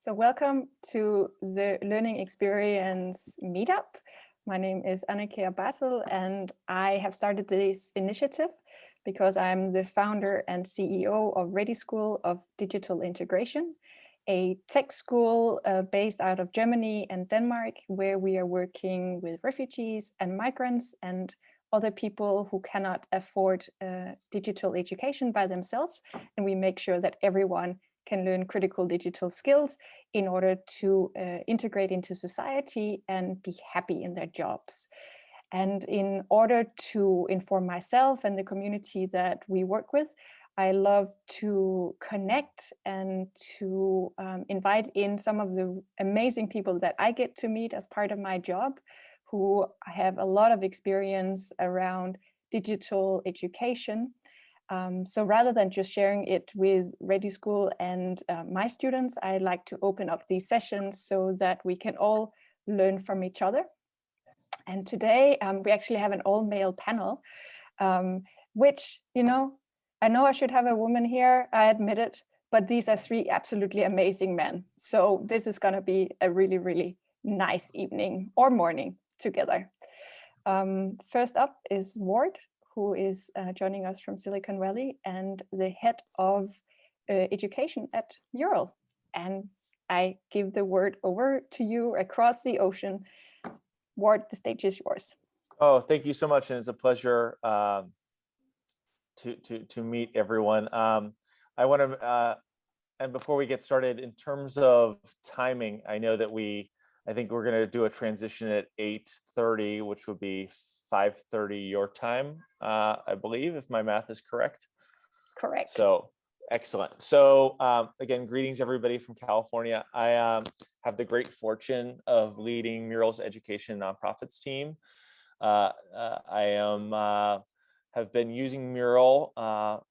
So welcome to the Learning Experience Meetup. My name is Annika Bartel, and I have started this initiative because I'm the founder and CEO of Ready School of Digital Integration, a tech school based out of Germany and Denmark, where we are working with refugees and migrants and other people who cannot afford digital education by themselves. And we make sure that everyone can learn critical digital skills in order to integrate into society and be happy in their jobs. And in order to inform myself and the community that we work with, I love to connect and to invite in some of the amazing people that I get to meet as part of my job, who have a lot of experience around digital education. So rather than just sharing it with Ready School and my students, I like to open up these sessions so that we can all learn from each other. And today we actually have an all-male panel, which, I know I should have a woman here, I admit it, but these are three absolutely amazing men. So this is going to be a really, really nice evening or morning together. First up is Ward, who is joining us from Silicon Valley and the head of education at MURAL. And I give the word over to you across the ocean. Ward, the stage is yours. Oh, thank you so much. And it's a pleasure to meet everyone. I want to, and before we get started, in terms of timing, I know that I think we're going to do a transition at 8:30, which would be 5:30 your time, I believe, if my math is correct. Correct. So excellent. So again, greetings everybody from California. I have the great fortune of leading MURAL's education nonprofits team. I have been using MURAL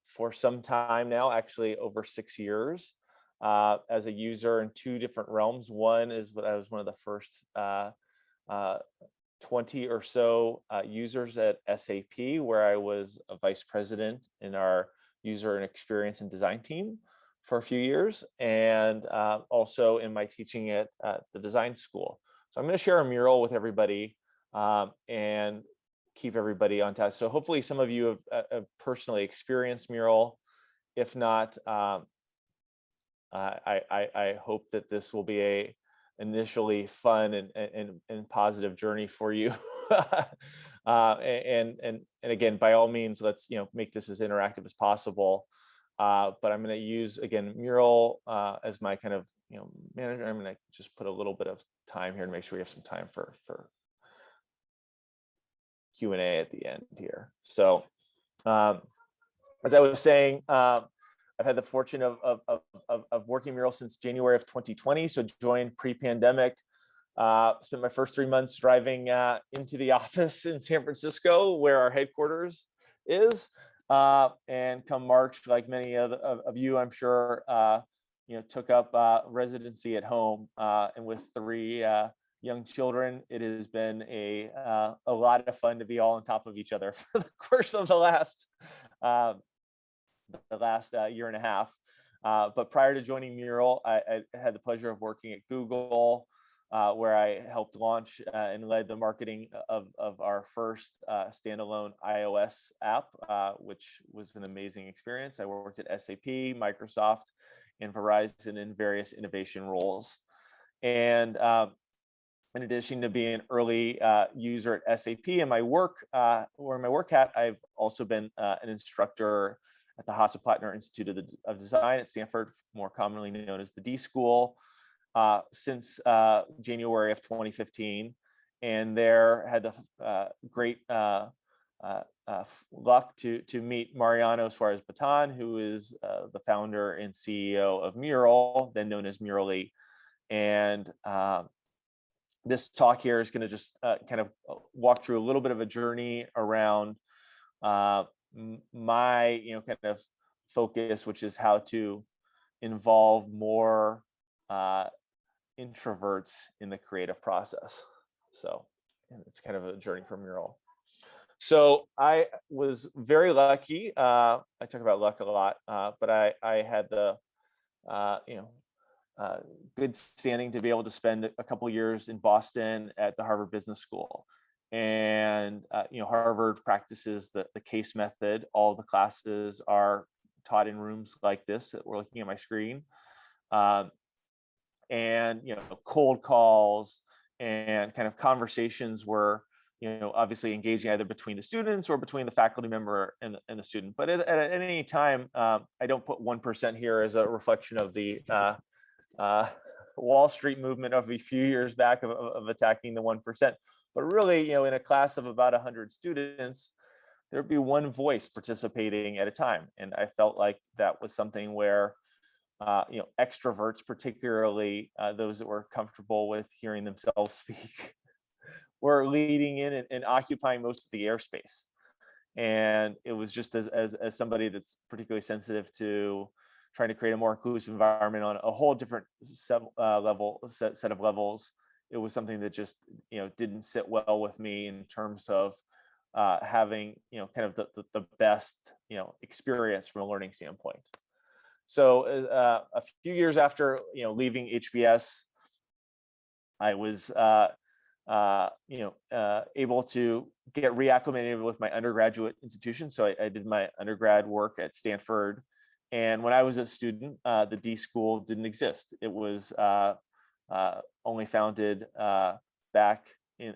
for some time now, actually over 6 years. As a user in two different realms. One is I was one of the first 20 or so users at SAP, where I was a vice president in our user and experience and design team for a few years, and also in my teaching at the design school. So I'm going to share a MURAL with everybody and keep everybody on task. So hopefully some of you have personally experienced MURAL. If not, I hope that this will be a initially fun and positive journey for you. And again, by all means, let's make this as interactive as possible. But I'm going to use again MURAL as my kind of manager. I'm going to just put a little bit of time here to make sure we have some time for Q&A at the end here. So as I was saying, I've had the fortune of working MURAL since January of 2020. So joined pre-pandemic, spent my first 3 months driving into the office in San Francisco, where our headquarters is. And come March, like many of you, I'm sure, took up residency at home. And with 3 young children, it has been a lot of fun to be all on top of each other for the course of the last year and a half. But prior to joining MURAL, I had the pleasure of working at Google, where I helped launch and led the marketing of our first standalone iOS app, which was an amazing experience. I worked at SAP, Microsoft, and Verizon in various innovation roles. And in addition to being an early user at SAP and my work, or my work hat, I've also been an instructor at the Hasse-Plattner Institute of Design at Stanford, more commonly known as the D School, since January of 2015. And there had the great luck to meet Mariano Suarez-Batan, who is the founder and CEO of MURAL, then known as MURAL-y. And this talk here is going to just kind of walk through a little bit of a journey around my kind of focus, which is how to involve more introverts in the creative process. So it's kind of a journey from MURAL. So I was very lucky. I talk about luck a lot, but I had the good standing to be able to spend a couple years in Boston at the Harvard Business School. And Harvard practices the case method. All the classes are taught in rooms like this that we're looking at my screen. And cold calls and kind of conversations were obviously engaging either between the students or between the faculty member and the student. But at any time, I don't put 1% here as a reflection of the Wall Street movement of a few years back of attacking the 1%. But really, in a class of about 100 students, there'd be one voice participating at a time. And I felt like that was something where extroverts, particularly those that were comfortable with hearing themselves speak, were leading in and occupying most of the airspace. And it was just as somebody that's particularly sensitive to trying to create a more inclusive environment on a whole different set of levels, it was something that just didn't sit well with me in terms of having kind of the best experience from a learning standpoint. So a few years after leaving HBS, I was able to get reacclimated with my undergraduate institution. So I did my undergrad work at Stanford, and when I was a student, the D School didn't exist. It was only founded back in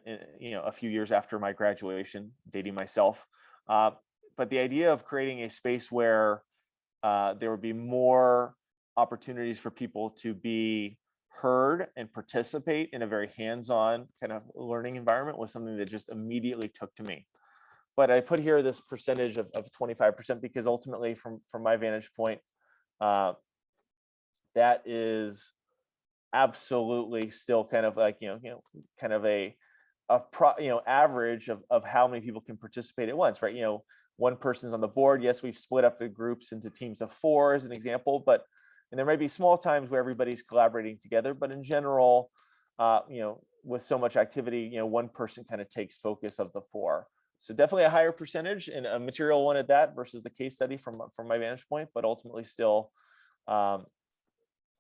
a few years after my graduation, dating myself. But the idea of creating a space where there would be more opportunities for people to be heard and participate in a very hands-on kind of learning environment was something that just immediately took to me. But I put here this percentage of 25% because ultimately, from my vantage point, that is absolutely still kind of like kind of a average of how many people can participate at once, right? One person's on the board. Yes, we've split up the groups into teams of 4 as an example, and there might be small times where everybody's collaborating together, but in general, with so much activity, one person kind of takes focus of the 4. So definitely a higher percentage and a material one at that versus the case study from my vantage point, but ultimately still, a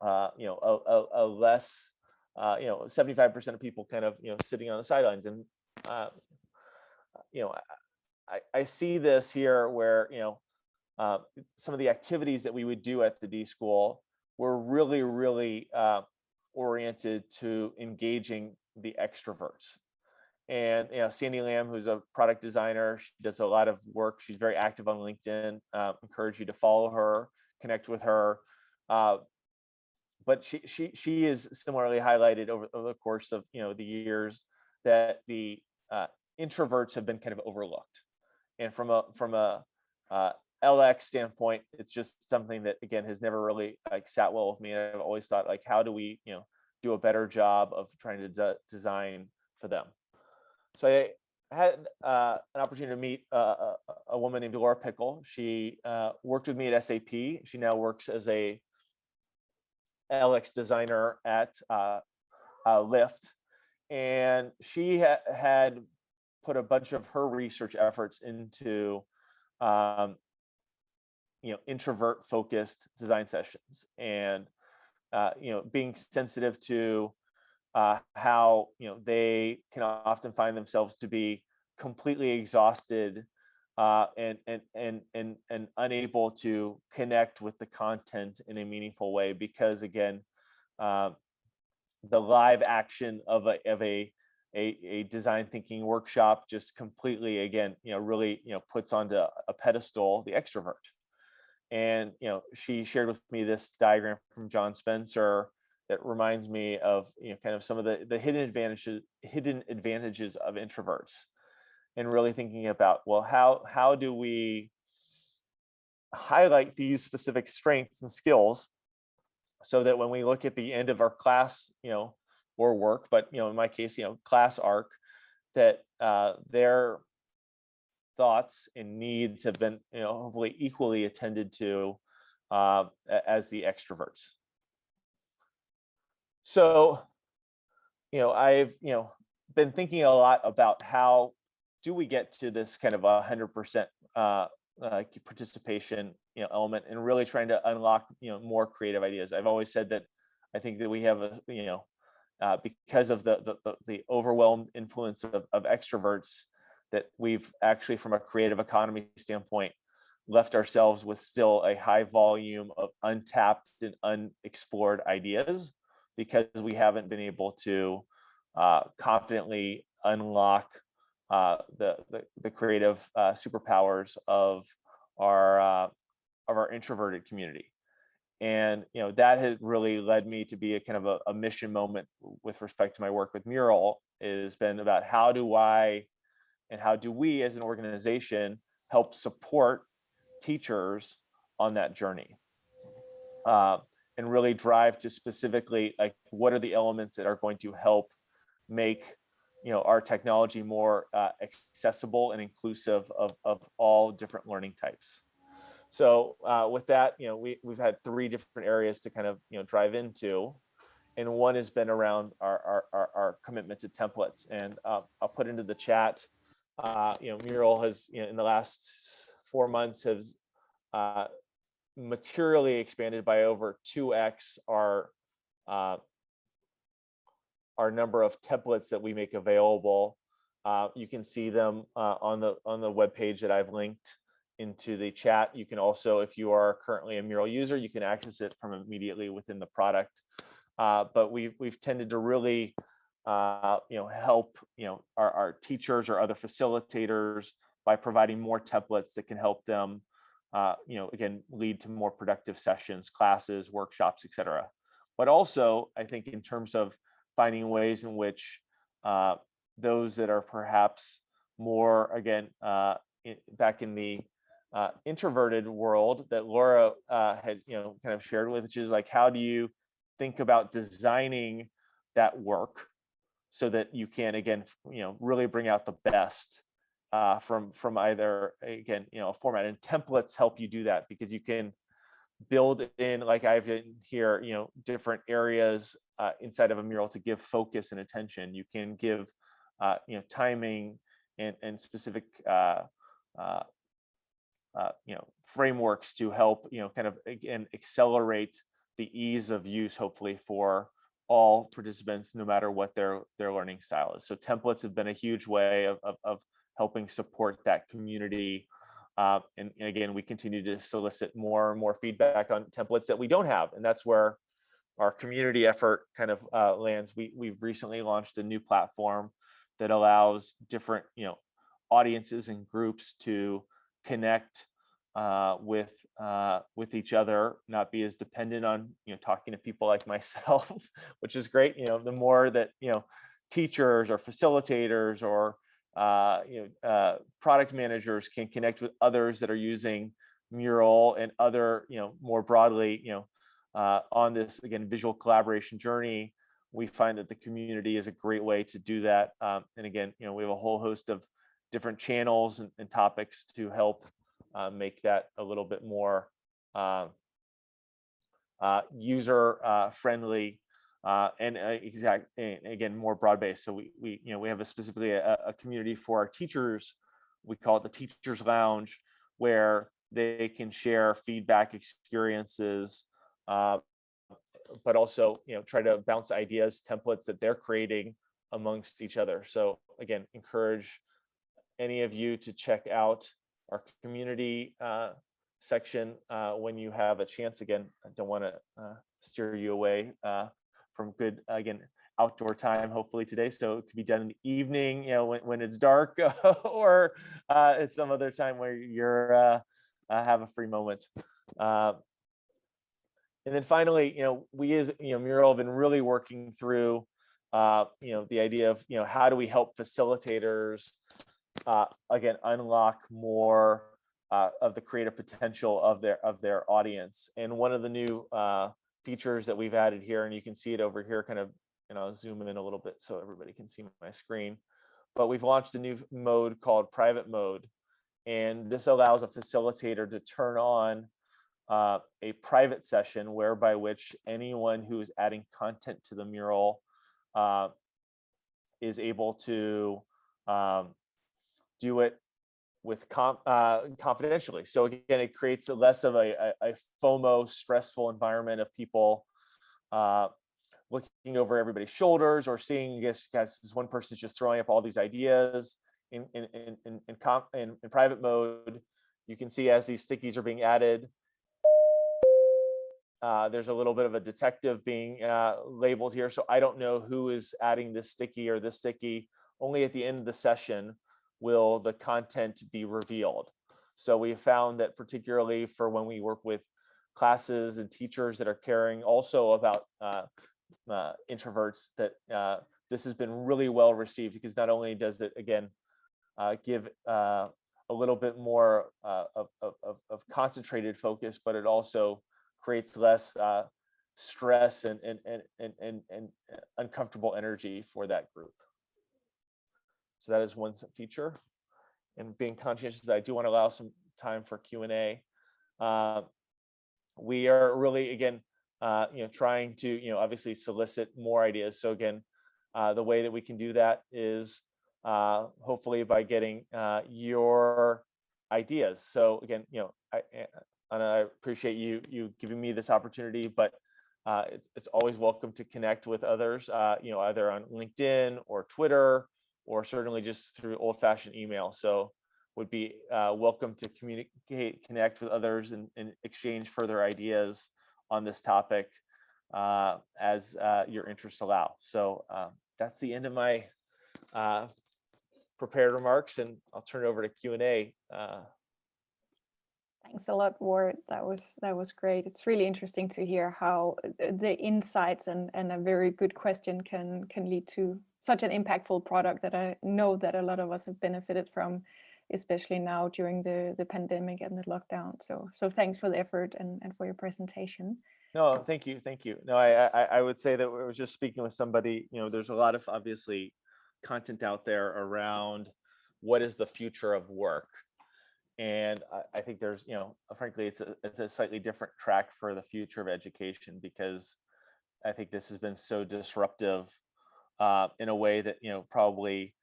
less, 75% of people kind of, sitting on the sidelines. And, I see this here where, some of the activities that we would do at the D School were really, really oriented to engaging the extroverts. And Sandy Lamb, who's a product designer, she does a lot of work. She's very active on LinkedIn. Encourage you to follow her, connect with her. But she is similarly highlighted over the course of the years that the introverts have been kind of overlooked. And from a LX standpoint, it's just something that again has never really sat well with me. And I've always thought how do we do a better job of trying to design for them. So I had an opportunity to meet a woman named Laura Pickle. She worked with me at SAP. She now works as a LX designer at Lyft, and she had put a bunch of her research efforts into introvert focused design sessions, and being sensitive to how they can often find themselves to be completely exhausted and unable to connect with the content in a meaningful way, because again, the live action of a design thinking workshop just completely again really puts onto a pedestal the extrovert. And she shared with me this diagram from John Spencer that reminds me of kind of some of the hidden advantages of introverts, and really thinking about, well, how do we highlight these specific strengths and skills so that when we look at the end of our class or work, but in my case class arc, that their thoughts and needs have been hopefully equally attended to as the extroverts. So I've been thinking a lot about how do we get to this kind of 100% participation element, and really trying to unlock more creative ideas. I've always said that I think that we have a, because of the overwhelmed influence of extroverts, that we've actually, from a creative economy standpoint, left ourselves with still a high volume of untapped and unexplored ideas, because we haven't been able to confidently unlock the creative superpowers of our introverted community. And that has really led me to be a kind of a mission moment with respect to my work with MURAL. Has been about how do I and how do we as an organization help support teachers on that journey, and really drive to specifically, like, what are the elements that are going to help make our technology more accessible and inclusive of all different learning types. So with that, we've had 3 different areas to kind of drive into, and one has been around our commitment to templates. And I'll put into the chat. MURAL has, in the last 4 months, has materially expanded by over 2x our number of templates that we make available. You can see them on the webpage that I've linked into the chat. You can also, if you are currently a MURAL user, you can access it from immediately within the product. But we've tended to really help our teachers or other facilitators by providing more templates that can help them again lead to more productive sessions, classes, workshops, etc. But also, I think, in terms of finding ways in which those that are perhaps more, again, back in the introverted world that Laura had kind of shared with, which is like, how do you think about designing that work so that you can, again, really bring out the best from either, again, a format. And templates help you do that, because you can build in, like I've in here, different areas inside of a MURAL to give focus and attention. You can give timing and specific frameworks to help kind of, again, accelerate the ease of use, hopefully, for all participants, no matter what their learning style is. So templates have been a huge way of helping support that community. And again, we continue to solicit more and more feedback on templates that we don't have, and that's where our community effort kind of lands. We've recently launched a new platform that allows different audiences and groups to connect with each other, not be as dependent on talking to people like myself, which is great. The more that teachers or facilitators or product managers can connect with others that are using MURAL and other more broadly on this, again, visual collaboration journey, we find that the community is a great way to do that. And again, we have a whole host of different channels and topics to help make that a little bit more user friendly and again, more broad-based. So we have specifically a community for our teachers. We call it the Teachers Lounge, where they can share feedback, experiences, but also try to bounce ideas, templates that they're creating amongst each other. So again, encourage any of you to check out our community section when you have a chance. Again, I don't want to steer you away from good, again, outdoor time, hopefully today. So it could be done in the evening, when it's dark, or at some other time where you're have a free moment. And then finally, we as MURAL have been really working through the idea of how do we help facilitators again unlock more of the creative potential of their audience. And one of the new features that we've added here, and you can see it over here, kind of, I'll zoom in a little bit so everybody can see my screen, but we've launched a new mode called private mode, and this allows a facilitator to turn on a private session whereby which anyone who is adding content to the MURAL is able to do it with confidentially. So again, it creates less of a FOMO stressful environment of people looking over everybody's shoulders or seeing, I guess, this one person's just throwing up all these ideas in private mode. You can see as these stickies are being added, there's a little bit of a detective being labeled here. So I don't know who is adding this sticky or this sticky. Only at the end of the session will the content be revealed. So we found that particularly for when we work with classes and teachers that are caring also about introverts, that this has been really well received, because not only does it, again, give a little bit more of concentrated focus, but it also creates less stress and uncomfortable energy for that group. So that is one feature. And being conscientious that I do want to allow some time for Q&A. We are really, again, trying to, obviously solicit more ideas. So again, the way that we can do that is hopefully by getting your ideas. So again, I appreciate you giving me this opportunity, but it's always welcome to connect with others, either on LinkedIn or Twitter, or certainly just through old-fashioned email. So would be welcome to connect with others and exchange further ideas on this topic as your interests allow. So that's the end of my prepared remarks, and I'll turn it over to Q&A. Thanks a lot, Ward. That was great. It's really interesting to hear how the insights and a very good question can lead to such an impactful product that I know that a lot of us have benefited from, especially now during the pandemic and the lockdown. So thanks for the effort and for your presentation. No, thank you. No, I would say that I was just speaking with somebody. There's a lot of obviously content out there around what is the future of work. And I think there's, frankly, it's a slightly different track for the future of education, because I think this has been so disruptive in a way that, probably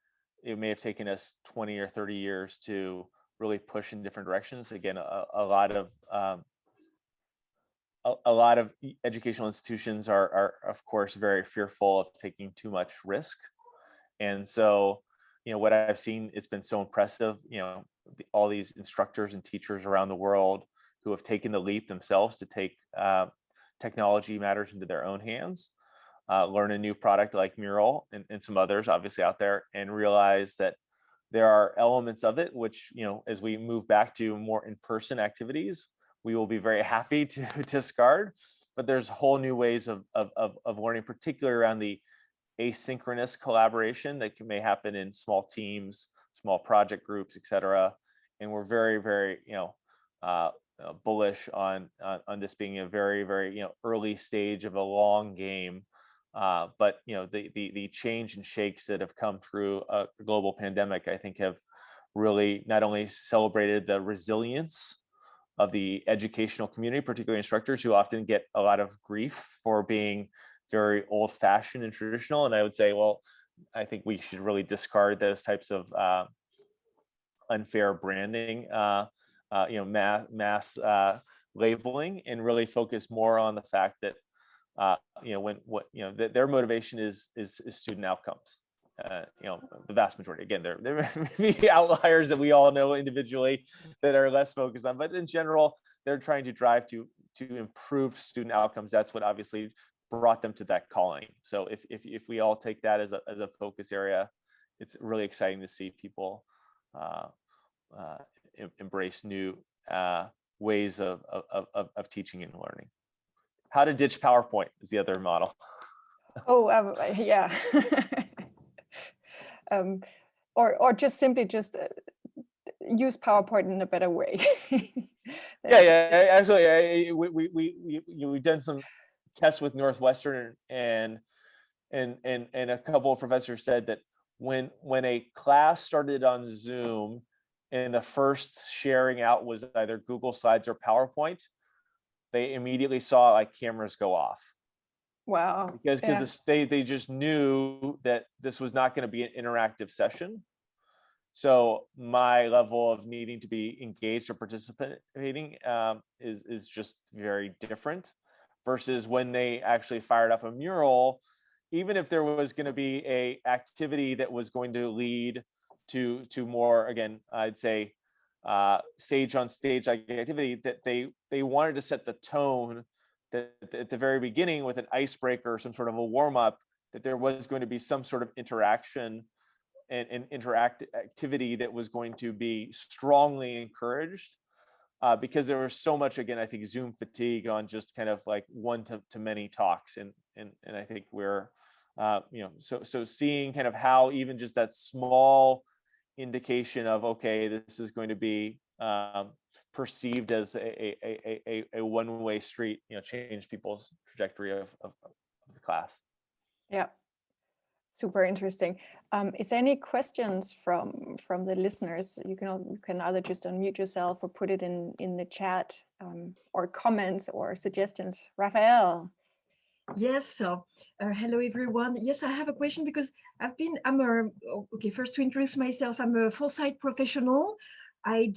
it may have taken us 20 or 30 years to really push in different directions. Again, a lot of educational institutions are of course very fearful of taking too much risk. And so, what I've seen, it's been so impressive, all these instructors and teachers around the world who have taken the leap themselves to take technology matters into their own hands, learn a new product like MURAL and some others obviously out there, and realize that there are elements of it which, as we move back to more in-person activities, we will be very happy to discard. But there's whole new ways of learning, particularly around the asynchronous collaboration that may happen in small teams, small project groups, etc. And we're very, very, bullish on this being a very, very, early stage of a long game. But the change and shakes that have come through a global pandemic, I think, have really not only celebrated the resilience of the educational community, particularly instructors who often get a lot of grief for being very old-fashioned and traditional. And I would say, well, I think we should really discard those types of unfair branding, mass labeling, and really focus more on the fact that their motivation is student outcomes. The vast majority. Again, there may be outliers that we all know individually that are less focused on, but in general, they're trying to drive to improve student outcomes. That's what obviously brought them to that calling. So if we all take that as a focus area, it's really exciting to see people embrace new ways of teaching and learning. How to ditch PowerPoint is the other model. Oh, yeah. Or just simply use PowerPoint in a better way. Yeah. Actually, we've done some tests with Northwestern, and a couple of professors said that when a class started on Zoom and the first sharing out was either Google Slides or PowerPoint, they immediately saw like cameras go off. Wow. Because they just knew that this was not going to be an interactive session. So my level of needing to be engaged or participating is just very different versus when they actually fired up a mural, even if there was going to be a activity that was going to lead to more, again, I'd say stage on stage like activity, that they wanted to set the tone that at the very beginning with an icebreaker, some sort of a warm up, that there was going to be some sort of interaction and interact activity that was going to be strongly encouraged, because there was so much, again, I think Zoom fatigue on just kind of like one to many talks, and I think we're so seeing kind of how even just that small indication of, okay, this is going to be perceived as a one-way street, change people's trajectory of the class. Yeah, super interesting. Is there any questions from the listeners? You can either just unmute yourself or put it in the chat, or comments or suggestions. Raphael. Yes, so hello everyone. Yes, I have a question because okay, first to introduce myself, I'm a foresight professional. I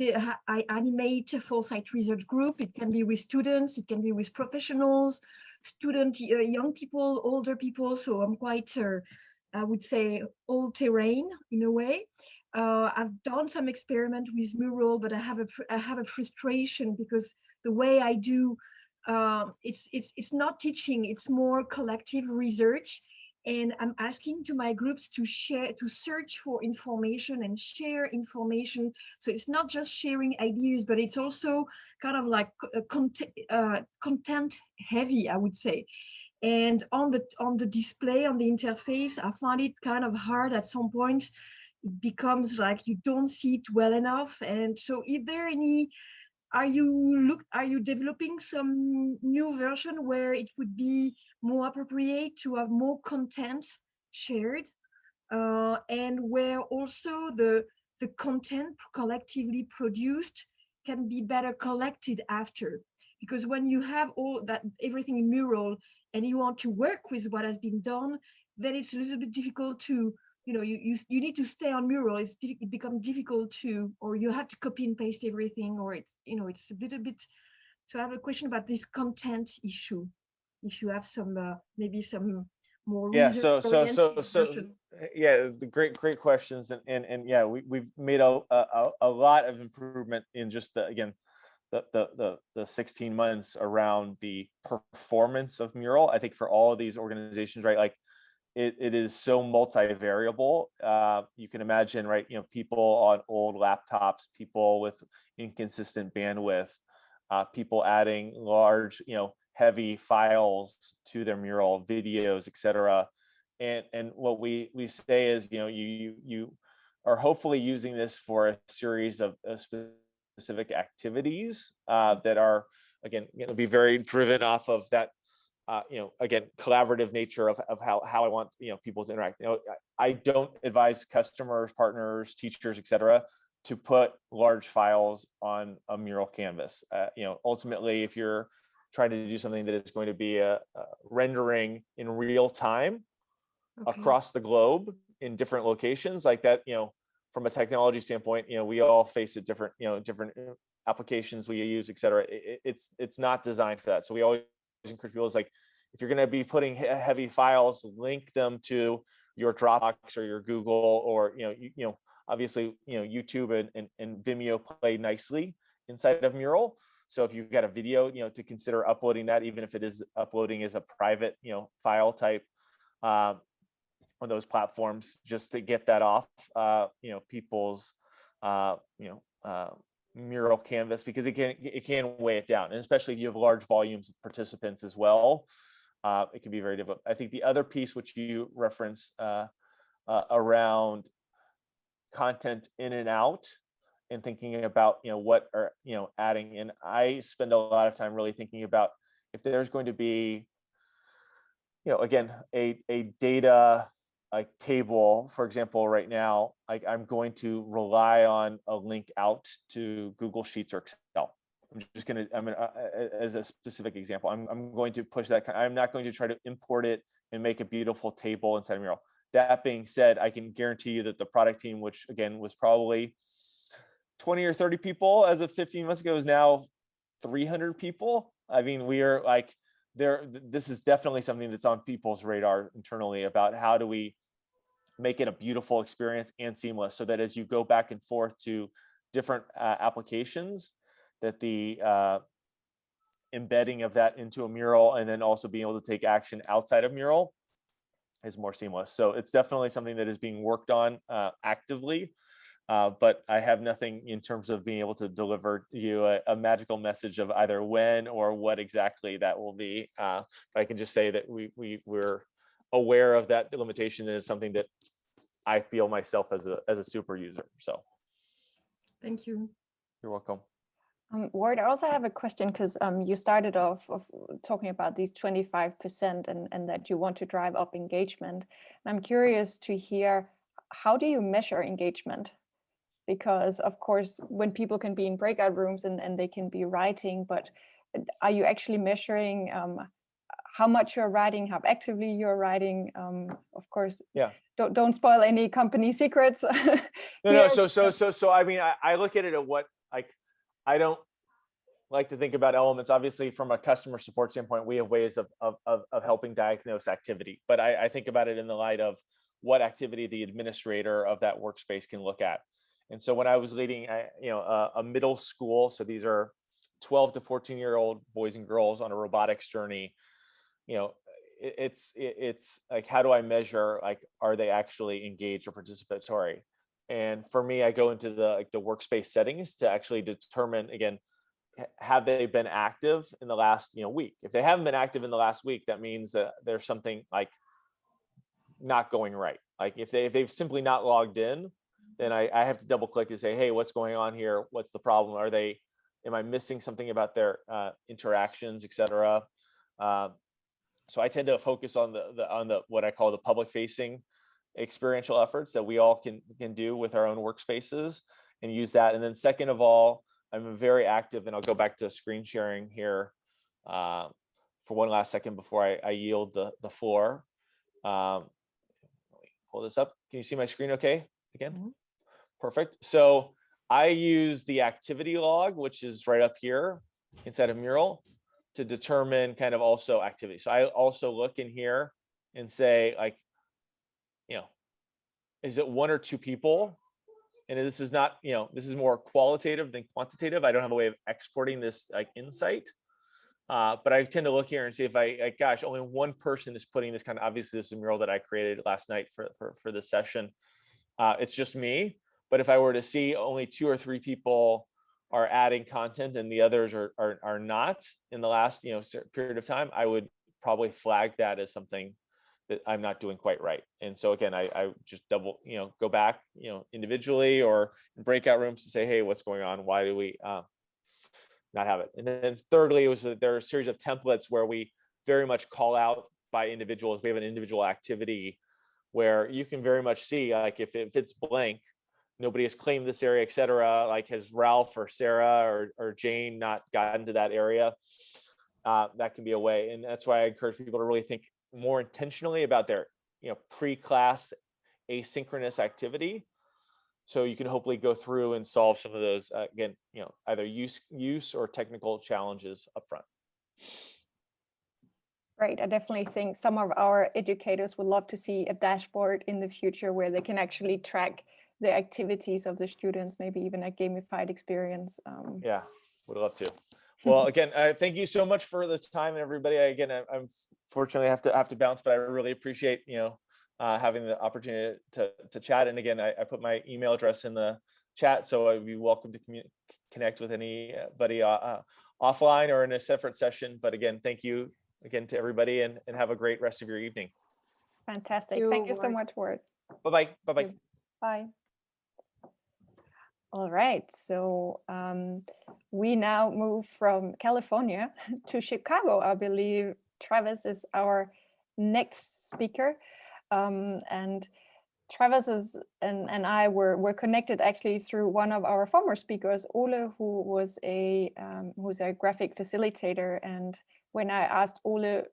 animate a foresight research group. It can be with students, it can be with professionals, young people, older people. So I'm quite, I would say, all terrain in a way. I've done some experiment with Mural, but I have a frustration because the way I do, it's not teaching, it's more collective research, and I'm asking to my groups to search for information and share information. So it's not just sharing ideas, but it's also kind of like content heavy, I would say. And on the display, on the interface, I find it kind of hard at some point. It becomes like you don't see it well enough. And so is there any, are you developing some new version where it would be more appropriate to have more content shared, and where also the content collectively produced can be better collected after? Because when you have all that, everything in Mural, and you want to work with what has been done, then it's a little bit difficult to, you need to stay on Mural. It becomes difficult to, or you have to copy and paste everything, or it's a little bit. So I have a question about this content issue. If you have some maybe some more so yeah, the great questions, and yeah, we've made a lot of improvement in just the 16 months around the performance of Mural. I think for all of these organizations, right, like it is so multivariable. You can imagine, right, people on old laptops, people with inconsistent bandwidth, people adding large, heavy files to their Mural, videos, etc. And what we say is, you are hopefully using this for a series of specific activities that are, again, going to be very driven off of that, again, collaborative nature of how I want, people to interact. I don't advise customers, partners, teachers, etc., to put large files on a Mural canvas. Ultimately, if you're trying to do something that is going to be a rendering in real time, okay, across the globe in different locations like that, from a technology standpoint, we all face a different, different applications we use, etc. It's not designed for that. So we always encourage people, is like, if you're going to be putting heavy files, link them to your Dropbox or your Google, or obviously, YouTube and Vimeo play nicely inside of Mural. So if you've got a video, to consider uploading that, even if it is uploading as a private, file type on those platforms, just to get that off, people's, Mural canvas, because it can weigh it down, and especially if you have large volumes of participants as well, it can be very difficult. I think the other piece which you referenced around content in and out, and thinking about what are adding in, I spend a lot of time really thinking about if there's going to be again a data like table, for example. Right now, like, I'm going to rely on a link out to Google Sheets or Excel. As a specific example, I'm going to push that. I'm not going to try to import it and make a beautiful table inside of Mural. That being said, I can guarantee you that the product team, which again was probably 20 or 30 people as of 15 months ago, is now 300 people. I mean, we are like, this is definitely something that's on people's radar internally about how do we make it a beautiful experience and seamless, so that as you go back and forth to different applications, that the embedding of that into a mural and then also being able to take action outside of mural is more seamless. So it's definitely something that is being worked on actively, but I have nothing in terms of being able to deliver you a magical message of either when or what exactly that will be. But I can just say that we're aware of that limitation, and is something that I feel myself as a super user. So Thank you. you're welcome. Ward, I also have a question, because you started off of talking about these 25% and that you want to drive up engagement. I'm curious to hear, how do you measure engagement? Because of course, when people can be in breakout rooms and they can be writing, but are you actually measuring how much you're writing, how actively you're writing? Of course, yeah. Don't spoil any company secrets. No. So I mean, I look at it at what, like, I don't like to think about elements. Obviously, from a customer support standpoint, we have ways of helping diagnose activity. But I think about it in the light of what activity the administrator of that workspace can look at. And so when I was leading, a middle school, so these are 12 to 14-year-old boys and girls on a robotics journey, it's like, how do I measure, like, are they actually engaged or participatory? And for me, I go into the workspace settings to actually determine, again, have they been active in the last week? If they haven't been active in the last week, that means that there's something like not going right. Like if they've simply not logged in, then I have to double click and say, hey, what's going on here? What's the problem? Am I missing something about their interactions, et cetera? So I tend to focus on the what I call the public facing experiential efforts that we all can do with our own workspaces, and use that. And then second of all, I'm very active, and I'll go back to screen sharing here for one last second before I yield the floor. Let me pull this up. Can you see my screen okay again? Mm-hmm. Perfect. So I use the activity log, which is right up here inside of Mural, to determine kind of also activity. So I also look in here and say, like, is it one or two people? And this is not, this is more qualitative than quantitative. I don't have a way of exporting this like insight, but I tend to look here and see if gosh, only one person is putting this kind of, obviously this is a mural that I created last night for this session. It's just me. But if I were to see only 2 or 3 people are adding content and the others are not in the last period of time, I would probably flag that as something that I'm not doing quite right. And so again, I just double go back individually or in breakout rooms to say, hey, what's going on? Why do we not have it? And then thirdly, there are a series of templates where we very much call out by individuals. We have an individual activity where you can very much see, like, if it's blank, nobody has claimed this area, et cetera. Like, has Ralph or Sarah or Jane not gotten to that area? That can be a way. And that's why I encourage people to really think more intentionally about their pre-class asynchronous activity. So you can hopefully go through and solve some of those, again, either use or technical challenges up front. Right. I definitely think some of our educators would love to see a dashboard in the future where they can actually track the activities of the students, maybe even a gamified experience. Yeah, would love to. Well, again, thank you so much for the time, everybody. Again, I'm fortunately have to bounce, but I really appreciate having the opportunity to chat. And again, I put my email address in the chat, so I'd be welcome to connect with anybody offline or in a separate session. But again, thank you again to everybody, and have a great rest of your evening. Fantastic. Thank you so much, Ward. Bye-bye. Bye-bye. Bye. All right, so we now move from California to Chicago. I believe Travis is our next speaker, and Travis and I were connected actually through one of our former speakers, Ole, who's a graphic facilitator. And when I asked Ole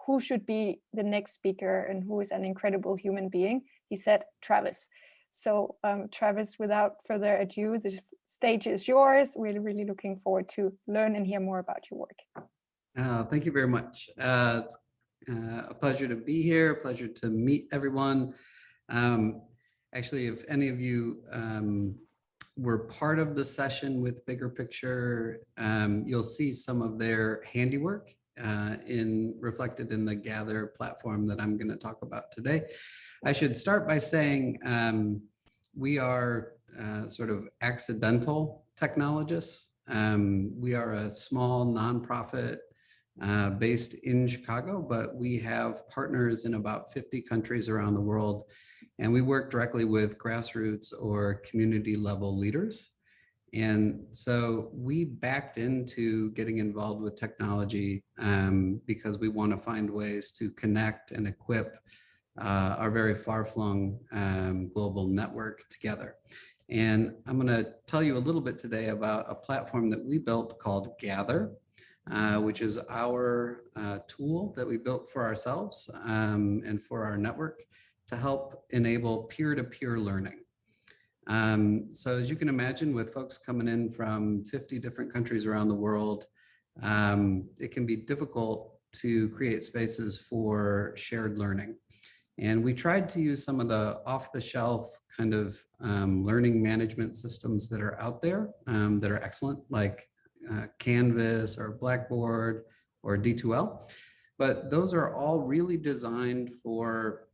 who should be the next speaker and who is an incredible human being, he said Travis. So Travis, without further ado, the stage is yours. We're really looking forward to learn and hear more about your work. Thank you very much. It's a pleasure to be here, a pleasure to meet everyone. Actually, if any of you were part of the session with Bigger Picture, you'll see some of their handiwork reflected in the Gather platform that I'm going to talk about today. I should start by saying we are sort of accidental technologists. We are a small nonprofit based in Chicago, but we have partners in about 50 countries around the world. And we work directly with grassroots or community level leaders. And so we backed into getting involved with technology because we want to find ways to connect and equip our very far-flung global network together. And I'm going to tell you a little bit today about a platform that we built called Gather, which is our tool that we built for ourselves and for our network to help enable peer-to-peer learning. So as you can imagine, with folks coming in from 50 different countries around the world, it can be difficult to create spaces for shared learning. And we tried to use some of the off-the-shelf kind of learning management systems that are out there that are excellent, like Canvas or Blackboard or D2L. But those are all really designed for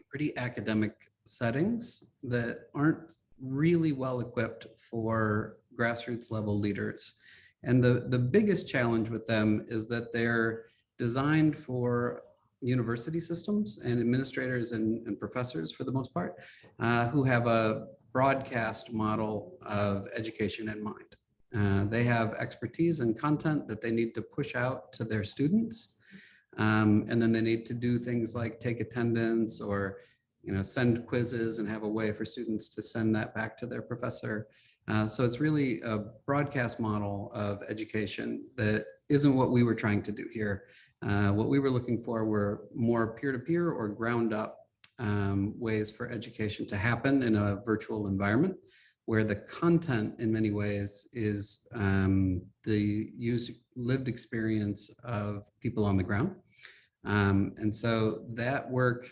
pretty academic settings that aren't really well equipped for grassroots level leaders. And the biggest challenge with them is that they're designed for university systems and administrators and professors, for the most part, who have a broadcast model of education in mind. They have expertise and content that they need to push out to their students. And then they need to do things like take attendance or send quizzes and have a way for students to send that back to their professor. So it's really a broadcast model of education that isn't what we were trying to do here. What we were looking for were more peer-to-peer or ground-up ways for education to happen in a virtual environment, where the content in many ways is the lived experience of people on the ground. And so that work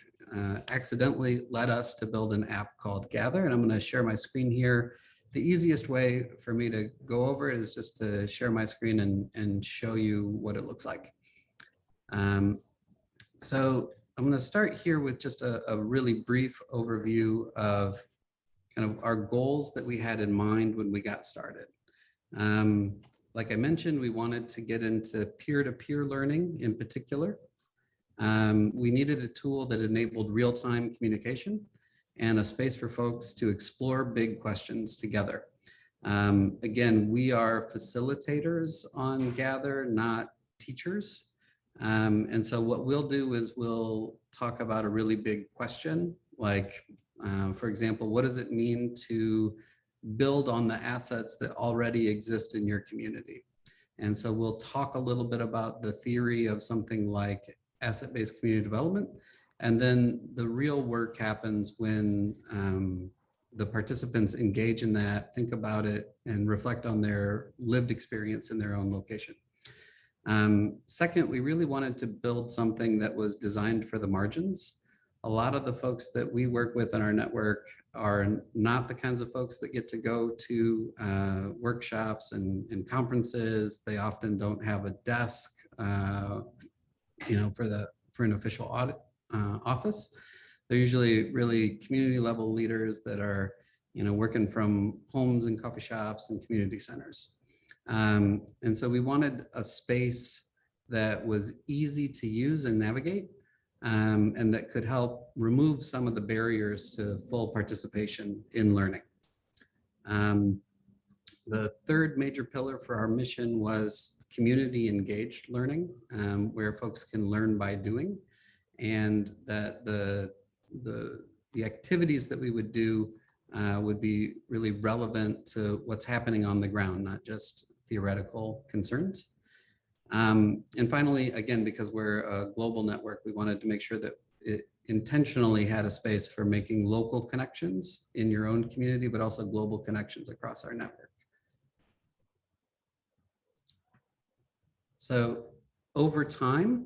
accidentally led us to build an app called Gather, and I'm going to share my screen here. The easiest way for me to go over it is just to share my screen and show you what it looks like. So I'm going to start here with just a really brief overview of kind of our goals that we had in mind when we got started. Like I mentioned, we wanted to get into peer-to-peer learning in particular. We needed a tool that enabled real-time communication and a space for folks to explore big questions together. Again, we are facilitators on Gather, not teachers. And so what we'll do is we'll talk about a really big question, like, for example, what does it mean to build on the assets that already exist in your community? And so we'll talk a little bit about the theory of something like asset-based community development. And then the real work happens when the participants engage in that, think about it, and reflect on their lived experience in their own location. Second, we really wanted to build something that was designed for the margins. A lot of the folks that we work with in our network are not the kinds of folks that get to go to workshops and conferences. They often don't have a desk, for an official audit office. They're usually really community level leaders that are, working from homes and coffee shops and community centers. And so we wanted a space that was easy to use and navigate, and that could help remove some of the barriers to full participation in learning. The third major pillar for our mission was community engaged learning, where folks can learn by doing, and that the activities that we would do would be really relevant to what's happening on the ground, not just theoretical concerns. And finally, again, because we're a global network, we wanted to make sure that it intentionally had a space for making local connections in your own community, but also global connections across our network. So over time,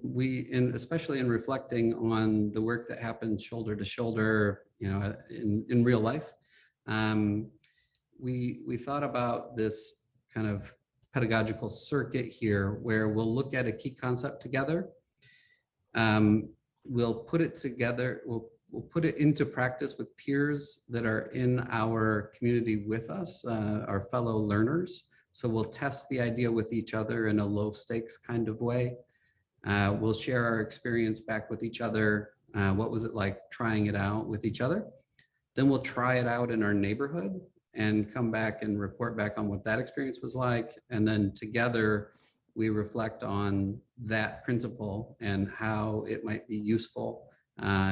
especially in reflecting on the work that happened shoulder to shoulder, in real life, we thought about this kind of pedagogical circuit here where we'll look at a key concept together. We'll put it together, we'll put it into practice with peers that are in our community with us, our fellow learners. So we'll test the idea with each other in a low stakes kind of way. We'll share our experience back with each other. What was it like trying it out with each other? Then we'll try it out in our neighborhood and come back and report back on what that experience was like. And then together we reflect on that principle and how it might be useful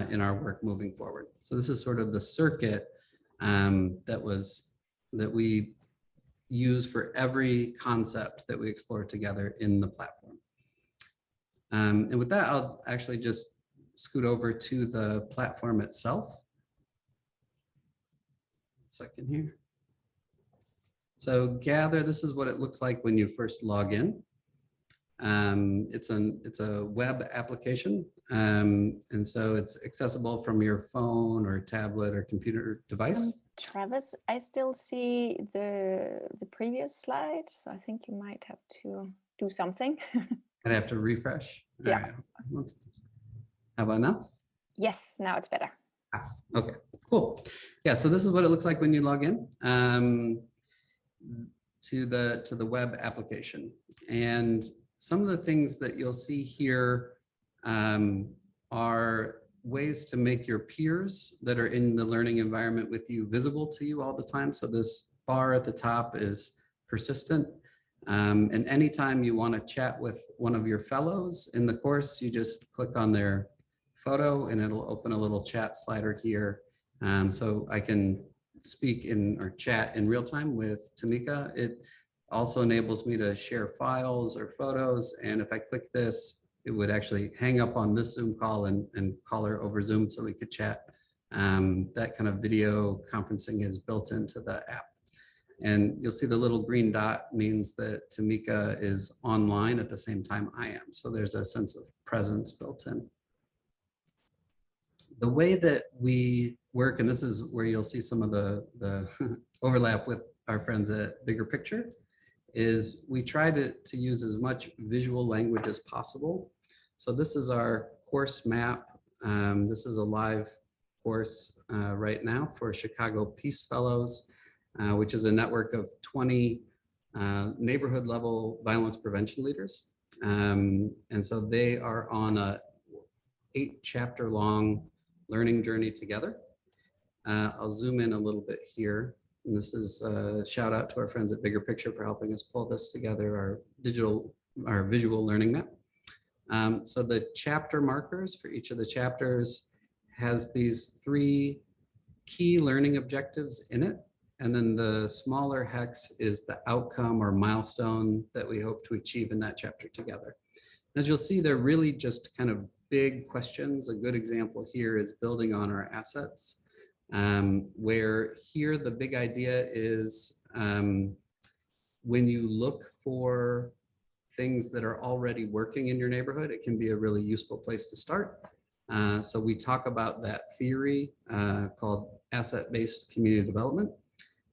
in our work moving forward. So this is sort of the circuit that we use for every concept that we explore together in the platform. And with that, I'll actually just scoot over to the platform itself. Second here. So Gather, this is what it looks like when you first log in. It's a web application, and so it's accessible from your phone or tablet or computer device. Travis, I still see the previous slide, so I think you might have to do something. I'd have to refresh. Yeah. All right. How about now? Yes, now it's better. Okay, cool. Yeah, so this is what it looks like when you log in to the web application. And some of the things that you'll see here are ways to make your peers that are in the learning environment with you visible to you all the time. So this bar at the top is persistent. And anytime you want to chat with one of your fellows in the course, you just click on their photo and it'll open a little chat slider here. So I can speak or chat in real time with Tamika. It also enables me to share files or photos. And if I click this, it would actually hang up on this Zoom call and call her over Zoom so we could chat. That kind of video conferencing is built into the app. And you'll see the little green dot means that Tamika is online at the same time I am. So there's a sense of presence built in. The way that we work, and this is where you'll see some of the overlap with our friends at Bigger Picture, is we try to use as much visual language as possible. So this is our course map. This is a live course right now for Chicago Peace Fellows, which is a network of 20 neighborhood level violence prevention leaders. And so they are on a 8-chapter long learning journey together. I'll zoom in a little bit here. And this is a shout out to our friends at Bigger Picture for helping us pull this together, our visual learning map. So the chapter markers for each of the chapters has these 3 key learning objectives in it. And then the smaller hex is the outcome or milestone that we hope to achieve in that chapter together. As you'll see, they're really just kind of big questions. A good example here is building on our assets, where here the big idea is when you look for things that are already working in your neighborhood, it can be a really useful place to start. So we talk about that theory called asset-based community development.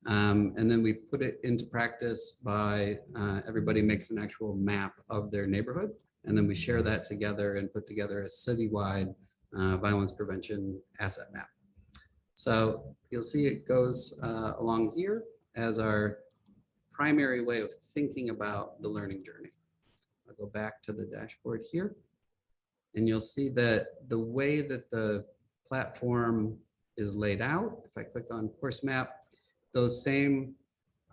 And then we put it into practice by everybody makes an actual map of their neighborhood. And then we share that together and put together a citywide violence prevention asset map. So you'll see it goes along here as our primary way of thinking about the learning journey. I'll go back to the dashboard here. And you'll see that the way that the platform is laid out, if I click on course map, those same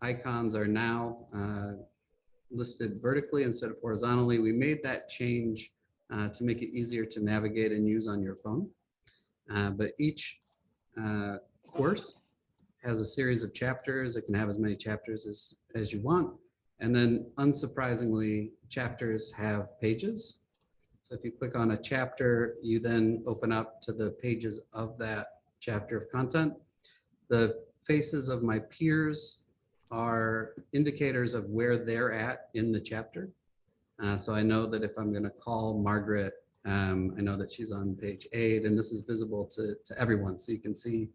icons are now listed vertically instead of horizontally. We made that change to make it easier to navigate and use on your phone. But each course has a series of chapters. It can have as many chapters as you want. And then unsurprisingly, chapters have pages. So if you click on a chapter, you then open up to the pages of that chapter of content. The faces of my peers are indicators of where they're at in the chapter. So I know that if I'm going to call Margaret, I know that she's on page 8, and this is visible to everyone, so you can see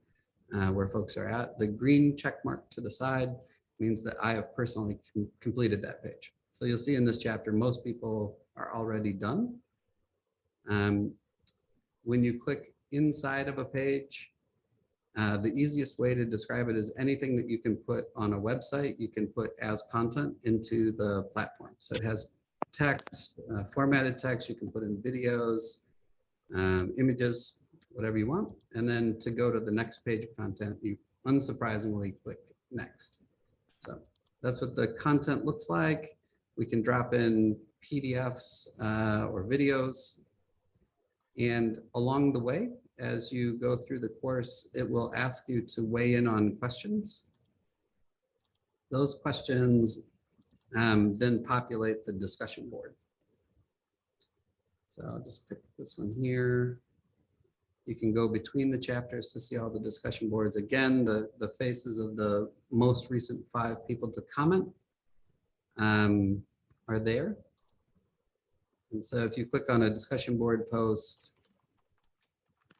where folks are at. The green check mark to the side means that I have personally completed that page. So you'll see in this chapter, most people are already done. When you click inside of a page, the easiest way to describe it is anything that you can put on a website, you can put as content into the platform. So it has text, formatted text, you can put in videos, images, whatever you want. And then to go to the next page of content, you unsurprisingly click next. So that's what the content looks like. We can drop in PDFs or videos. And along the way, as you go through the course, it will ask you to weigh in on questions. Those questions then populate the discussion board. So I'll just pick this one here. You can go between the chapters to see all the discussion boards. Again, the faces of the most recent 5 people to comment are there. And so if you click on a discussion board post,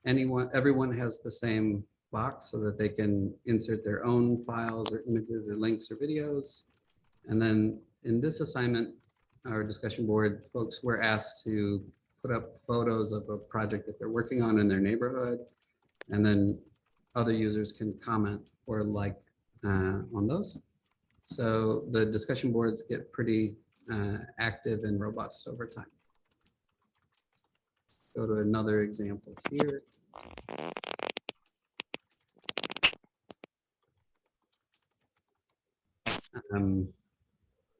everyone has the same box so that they can insert their own files or images or links or videos. And then in this assignment, our discussion board, folks were asked to put up photos of a project that they're working on in their neighborhood. And then other users can comment or like on those. So the discussion boards get pretty active and robust over time. Go to another example here.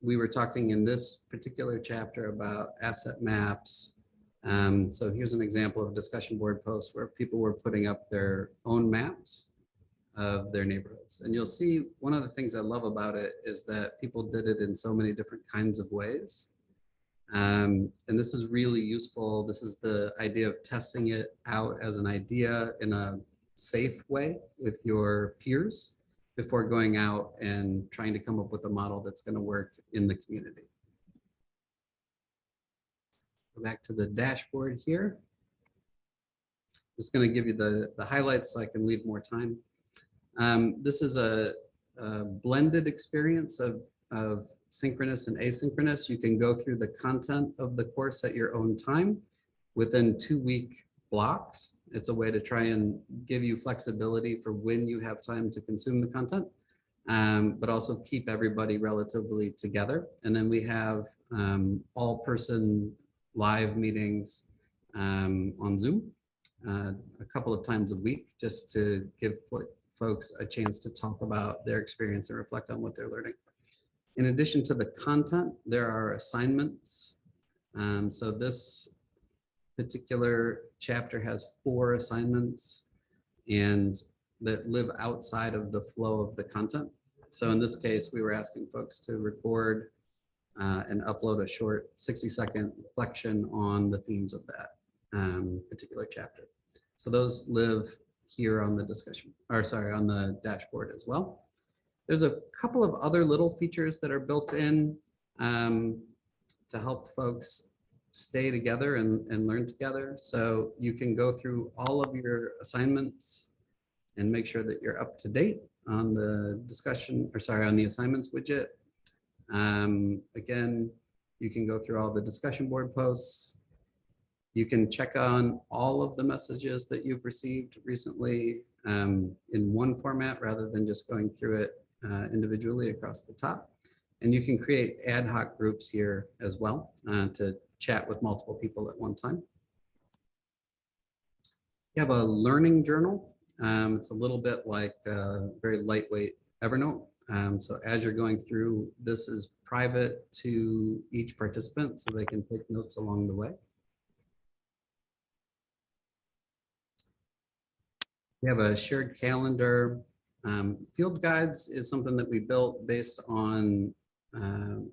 We were talking in this particular chapter about asset maps. So here's an example of a discussion board post where people were putting up their own maps of their neighborhoods. And you'll see one of the things I love about it is that people did it in so many different kinds of ways. And this is really useful. This is the idea of testing it out as an idea in a safe way with your peers before going out and trying to come up with a model that's going to work in the community. Go back to the dashboard here. I'm just going to give you the highlights so I can leave more time. This is a blended experience of synchronous and asynchronous. You can go through the content of the course at your own time within 2-week blocks. It's a way to try and give you flexibility for when you have time to consume the content, but also keep everybody relatively together. And then we have all-person live meetings on Zoom a couple of times a week, just to give folks a chance to talk about their experience and reflect on what they're learning. In addition to the content, there are assignments. So this particular chapter has 4 assignments and that live outside of the flow of the content. So in this case, we were asking folks to record and upload a short 60-second reflection on the themes of that particular chapter. So those live here on the discussion, or sorry, on the dashboard as well. There's a couple of other little features that are built in to help folks stay together and learn together. So you can go through all of your assignments and make sure that you're up to date on the discussion, or sorry, on the assignments widget. Again, you can go through all the discussion board posts. You can check on all of the messages that you've received recently in one format rather than just going through it individually across the top. And you can create ad hoc groups here as well to chat with multiple people at one time. You have a learning journal. It's a little bit like a very lightweight Evernote. So as you're going through, this is private to each participant so they can take notes along the way. We have a shared calendar. Field guides is something that we built based on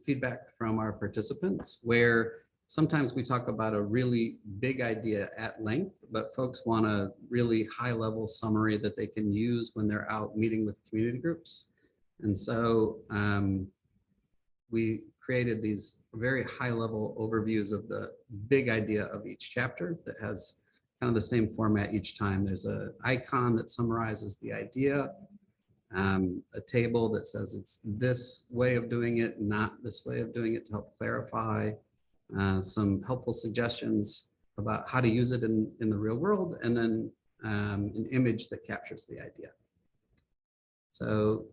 feedback from our participants, where sometimes we talk about a really big idea at length, but folks want a really high-level summary that they can use when they're out meeting with community groups. And so we created these very high-level overviews of the big idea of each chapter that has kind of the same format each time. There's an icon that summarizes the idea, a table that says it's this way of doing it, not this way of doing it, to help clarify, some helpful suggestions about how to use it in the real world, and then an image that captures the idea. So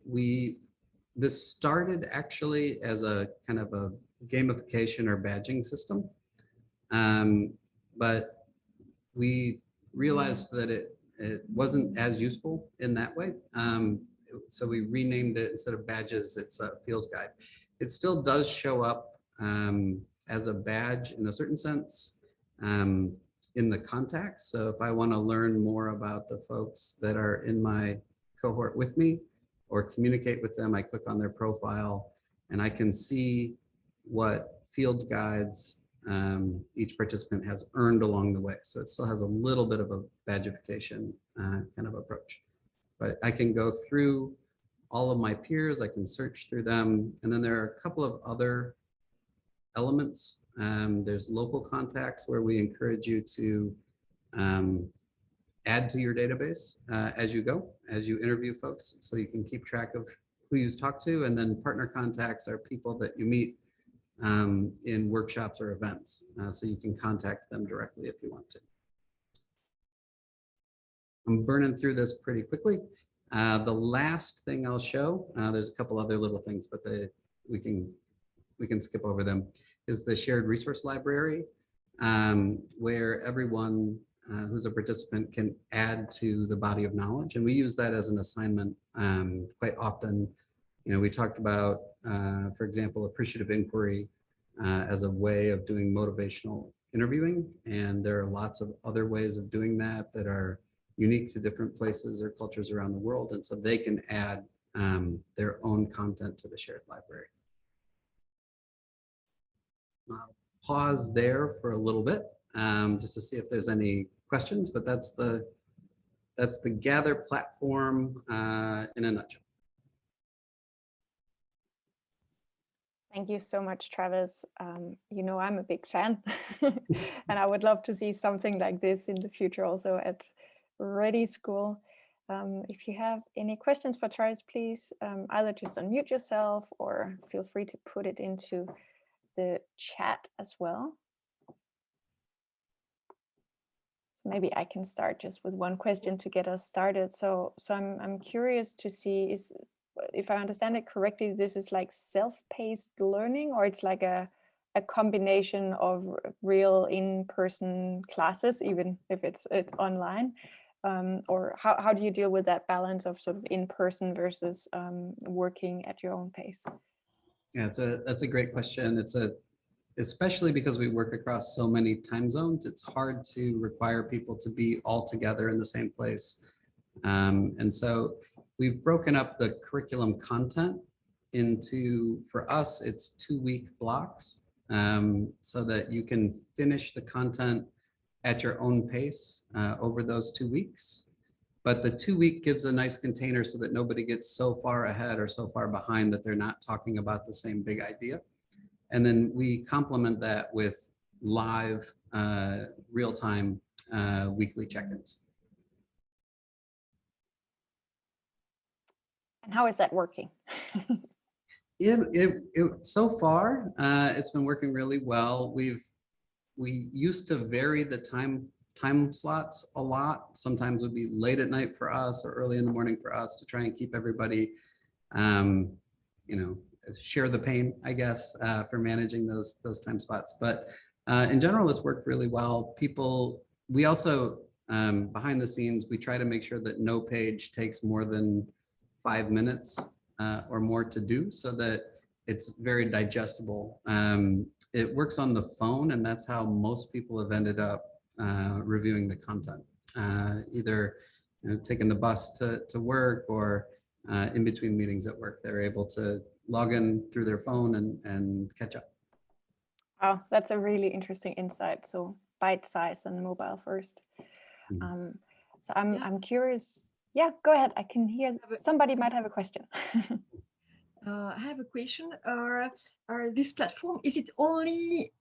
this started actually as a kind of a gamification or badging system, but we realized that it wasn't as useful in that way. So we renamed it. Instead of badges, it's a field guide. It still does show up as a badge in a certain sense in the contacts. So if I want to learn more about the folks that are in my cohort with me or communicate with them, I click on their profile and I can see what field guides each participant has earned along the way. So it still has a little bit of a badgification kind of approach. But I can go through all of my peers, I can search through them, and then there are a couple of other elements. There's local contacts where we encourage you to add to your database as you go, as you interview folks, so you can keep track of who you've talked to. And then partner contacts are people that you meet in workshops or events, so you can contact them directly if you want to. I'm burning through this pretty quickly. The last thing I'll show, there's a couple other little things, but we can skip over them, is the shared resource library, where everyone who's a participant can add to the body of knowledge. And we use that as an assignment quite often. You know, we talked about, for example, appreciative inquiry as a way of doing motivational interviewing. And there are lots of other ways of doing that that are unique to different places or cultures around the world. And so they can add their own content to the shared library. I'll pause there for a little bit just to see if there's any questions, but that's the Gather platform in a nutshell. Thank you so much, Travis. You know, I'm a big fan and I would love to see something like this in the future also at Ready School. If you have any questions for Travis, please either just unmute yourself or feel free to put it into the chat as well. So maybe I can start just with one question to get us started. So I'm curious to see, if I understand it correctly, this is like self-paced learning, or it's like a combination of real in-person classes, even if it's online, or how do you deal with that balance of sort of in-person versus working at your own pace? Yeah, that's a great question. Especially because we work across so many time zones, it's hard to require people to be all together in the same place. And so we've broken up the curriculum content into, for us, it's 2-week blocks, so that you can finish the content at your own pace over those 2 weeks. But the 2-week gives a nice container so that nobody gets so far ahead or so far behind that they're not talking about the same big idea. And then we complement that with live, real-time weekly check-ins. And how is that working? So far, it's been working really well. We used to vary the time slots a lot. Sometimes it would be late at night for us or early in the morning for us to try and keep everybody, you know, share the pain, I guess, for managing those time spots. But in general, it's worked really well. We also, behind the scenes, we try to make sure that no page takes more than 5 minutes or more to do, so that it's very digestible. It works on the phone, and that's how most people have ended up reviewing the content, either taking the bus to work or in between meetings at work. They're able to log in through their phone and catch up. Oh, that's a really interesting insight. So bite size and mobile first. So I'm curious. Yeah, go ahead. I can hear somebody might have a question. I have a question. This platform, is it only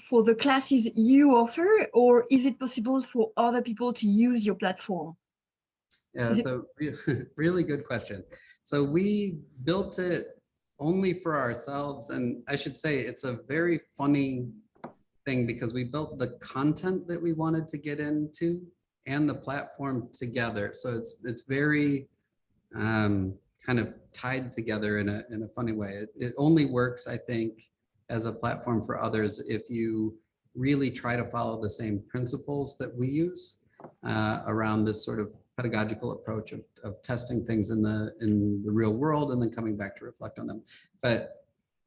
for the classes you offer, or is it possible for other people to use your platform? Yeah, so really good question. So we built it only for ourselves, and I should say it's a very funny thing because we built the content that we wanted to get into and the platform together. So it's very kind of tied together in a funny way. It only works, I think, as a platform for others if you really try to follow the same principles that we use around this sort of pedagogical approach of testing things in the real world and then coming back to reflect on them. But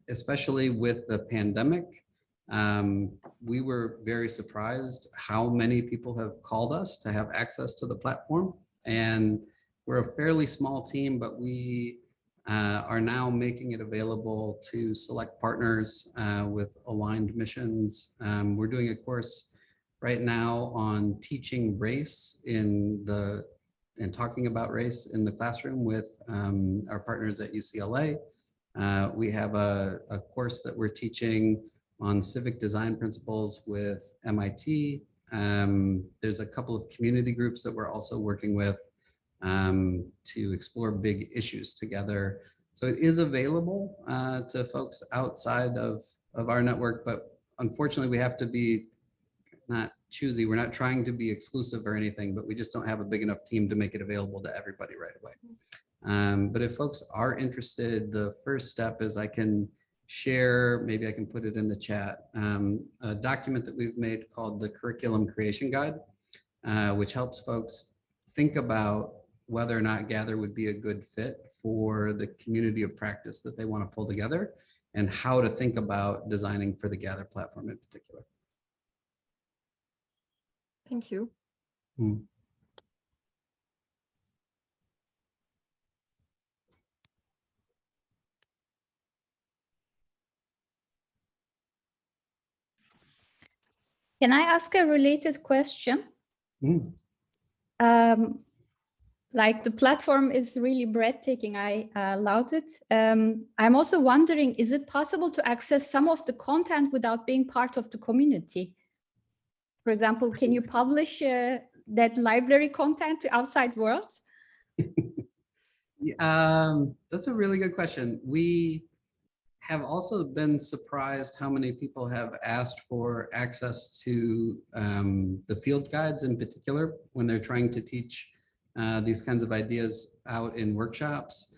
especially with the pandemic, we were very surprised how many people have called us to have access to the platform. And we're a fairly small team, but we are now making it available to select partners with aligned missions. We're doing a course right now on teaching race and talking about race in the classroom with our partners at UCLA. We have a course that we're teaching on civic design principles with MIT. There's a couple of community groups that we're also working with to explore big issues together. So it is available to folks outside of our network, but unfortunately we have to be not choosy. We're not trying to be exclusive or anything, but we just don't have a big enough team to make it available to everybody right away. But if folks are interested, the first step is I can share, maybe I can put it in the chat, a document that we've made called the Curriculum Creation Guide, which helps folks think about whether or not Gather would be a good fit for the community of practice that they want to pull together and how to think about designing for the Gather platform in particular. Thank you. Can I ask a related question? Like the platform is really breathtaking. I loved it. I'm also wondering, is it possible to access some of the content without being part of the community? For example, can you publish that library content to outside world? That's a really good question. We have also been surprised how many people have asked for access to the field guides in particular when they're trying to teach these kinds of ideas out in workshops.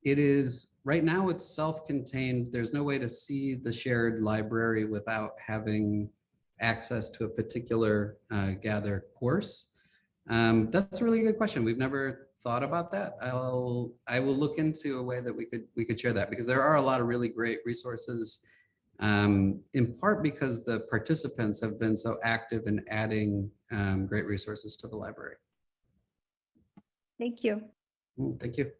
It is, right now it's self-contained. There's no way to see the shared library without having access to a particular Gather course. That's a really good question. We've never thought about that. I will look into a way that we could share that, because there are a lot of really great resources, in part because the participants have been so active in adding great resources to the library. Thank you. Thank you.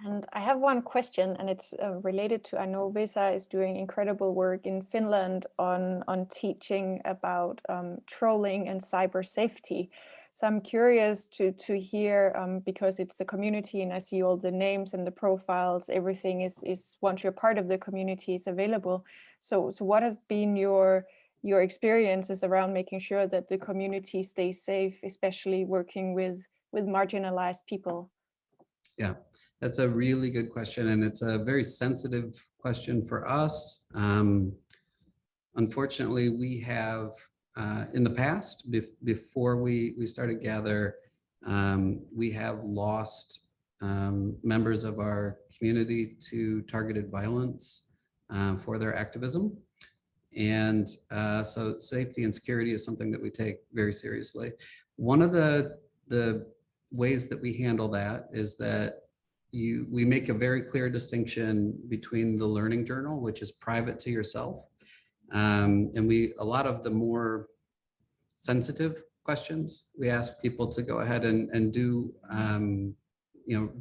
And I have one question, and it's related to, I know Vesa is doing incredible work in Finland on teaching about trolling and cyber safety. So I'm curious to hear, because it's a community and I see all the names and the profiles, everything is once you're part of the community is available. So what have been your experiences around making sure that the community stays safe, especially working with marginalized people? Yeah, that's a really good question, and it's a very sensitive question for us. Unfortunately, we have in the past, before we started Gather, we have lost members of our community to targeted violence for their activism. And so safety and security is something that we take very seriously. One of the ways that we handle that is that we make a very clear distinction between the learning journal, which is private to yourself, and a lot of the more sensitive questions, we ask people to go ahead and do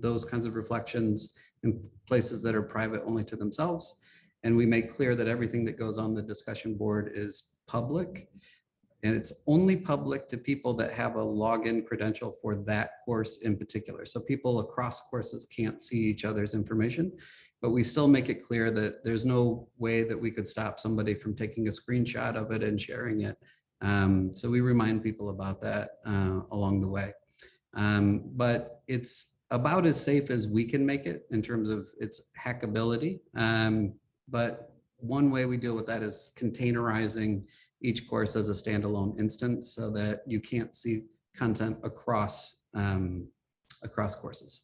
those kinds of reflections in places that are private only to themselves. And we make clear that everything that goes on the discussion board is public. And it's only public to people that have a login credential for that course in particular. So people across courses can't see each other's information, but we still make it clear that there's no way that we could stop somebody from taking a screenshot of it and sharing it. So we remind people about that along the way. But it's about as safe as we can make it in terms of its hackability. But one way we deal with that is containerizing each course as a standalone instance so that you can't see content across across courses.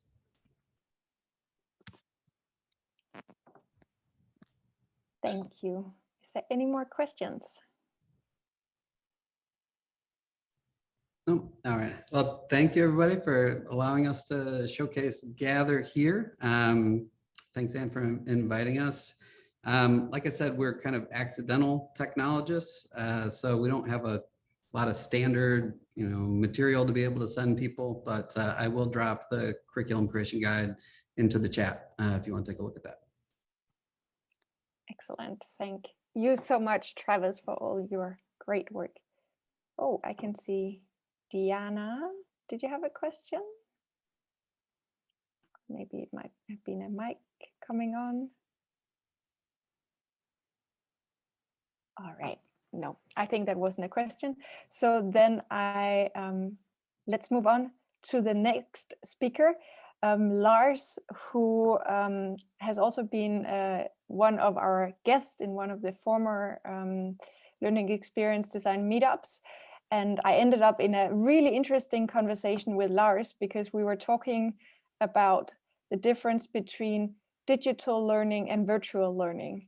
Thank you. Is there any more questions? Oh, all right. Well, thank you everybody for allowing us to showcase Gather here. Thanks, Anne, for inviting us. Like I said, we're kind of accidental technologists, so we don't have a lot of standard, material to be able to send people, but I will drop the curriculum creation guide into the chat if you want to take a look at that. Excellent. Thank you so much, Travis, for all your great work. Oh, I can see Diana. Did you have a question? Maybe it might have been a mic coming on. All right. No, I think that wasn't a question. So then let's move on to the next speaker, Lars, who has also been one of our guests in one of the former learning experience design meetups. And I ended up in a really interesting conversation with Lars because we were talking about the difference between digital learning and virtual learning.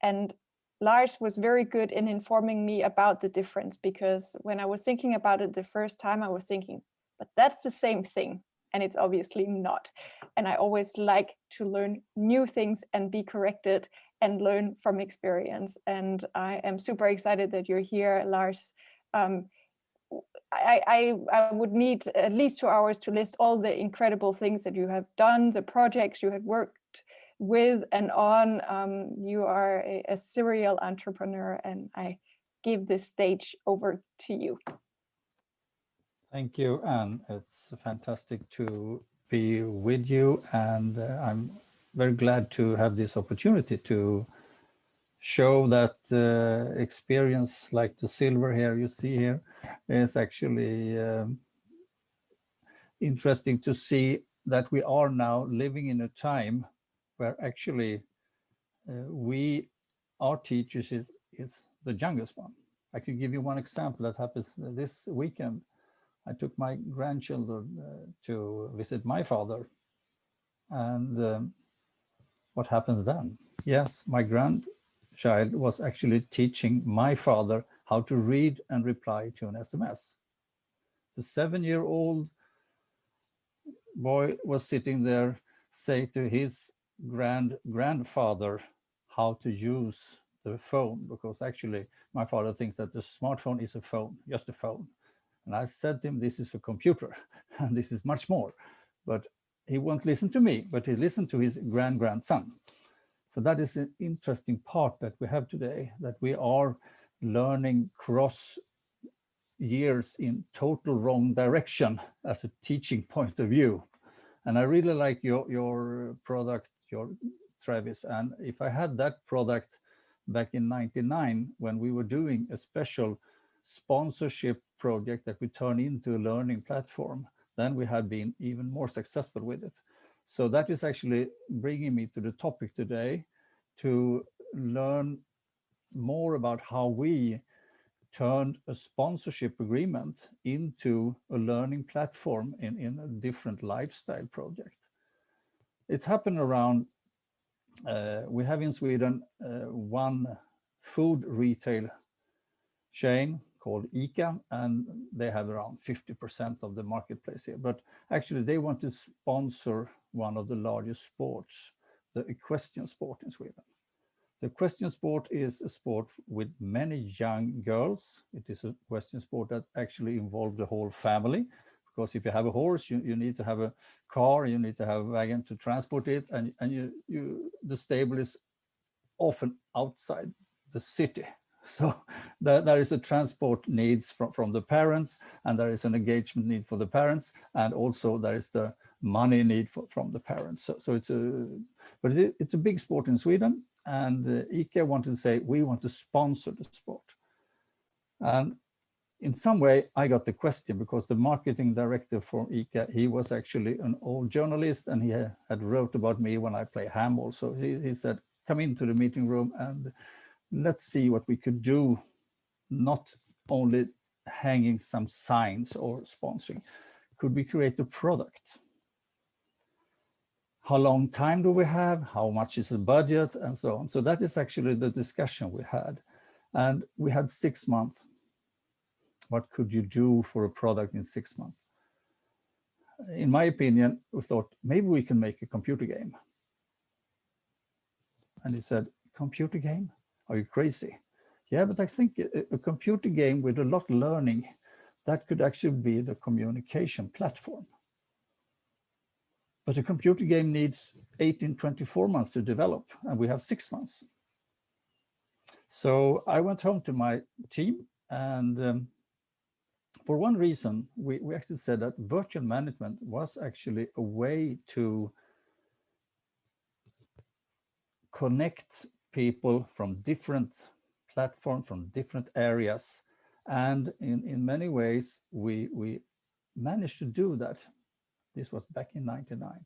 And Lars was very good in informing me about the difference, because when I was thinking about it the first time, I was thinking, but that's the same thing. And it's obviously not. And I always like to learn new things and be corrected and learn from experience. And I am super excited that you're here, Lars. I would need at least 2 hours to list all the incredible things that you have done, the projects you have worked with and on. You are a serial entrepreneur, and I give this stage over to you. Thank you, Anne. It's fantastic to be with you, and I'm very glad to have this opportunity to show that experience like the silver here you see here is actually interesting to see that we are now living in a time where actually our teachers is the youngest one. I could give you one example that happens this weekend. I took my grandchildren to visit my father, and what happens then? Yes, my grandchild was actually teaching my father how to read and reply to an SMS. The 7-year-old boy was sitting there saying to his grandfather how to use the phone, because actually my father thinks that the smartphone is a phone, just a phone. And I said to him, this is a computer, and this is much more. But he won't listen to me, but he listened to his grandson. So that is an interesting part that we have today, that we are learning cross years in total wrong direction as a teaching point of view. And I really like your product, Travis. And if I had that product back in '99, when we were doing a special sponsorship project that we turned into a learning platform, then we had been even more successful with it. So that is actually bringing me to the topic today, to learn more about how we turned a sponsorship agreement into a learning platform in a different lifestyle project. It's happened around, we have in Sweden one food retail chain called ICA, and they have around 50% of the marketplace here. But actually they want to sponsor one of the largest sports, the equestrian sport in Sweden. The equestrian sport is a sport with many young girls. It is a equestrian sport that actually involves the whole family, because if you have a horse, you need to have a car, you need to have a wagon to transport it, and the stable is often outside the city. So there is a transport needs from the parents, and there is an engagement need for the parents, and also there is the money need from the parents. So it's a big sport in Sweden, and ICA wanted to say, we want to sponsor the sport. And in some way, I got the question because the marketing director for ICA, he was actually an old journalist, and he had wrote about me when I play handball. So he said, come into the meeting room and let's see what we could do, not only hanging some signs or sponsoring. Could we create a product? How long time do we have? How much is the budget? And so on. So that is actually the discussion we had. And we had 6 months. What could you do for a product in 6 months? In my opinion, we thought maybe we can make a computer game. And he said, computer game? Are you crazy? Yeah, but I think a computer game with a lot of learning, that could actually be the communication platform. But a computer game needs 18, 24 months to develop, and we have 6 months. So I went home to my team, and for one reason, we actually said that virtual management was actually a way to connect people from different platforms, from different areas. And in many ways, we managed to do that. This was back in '99.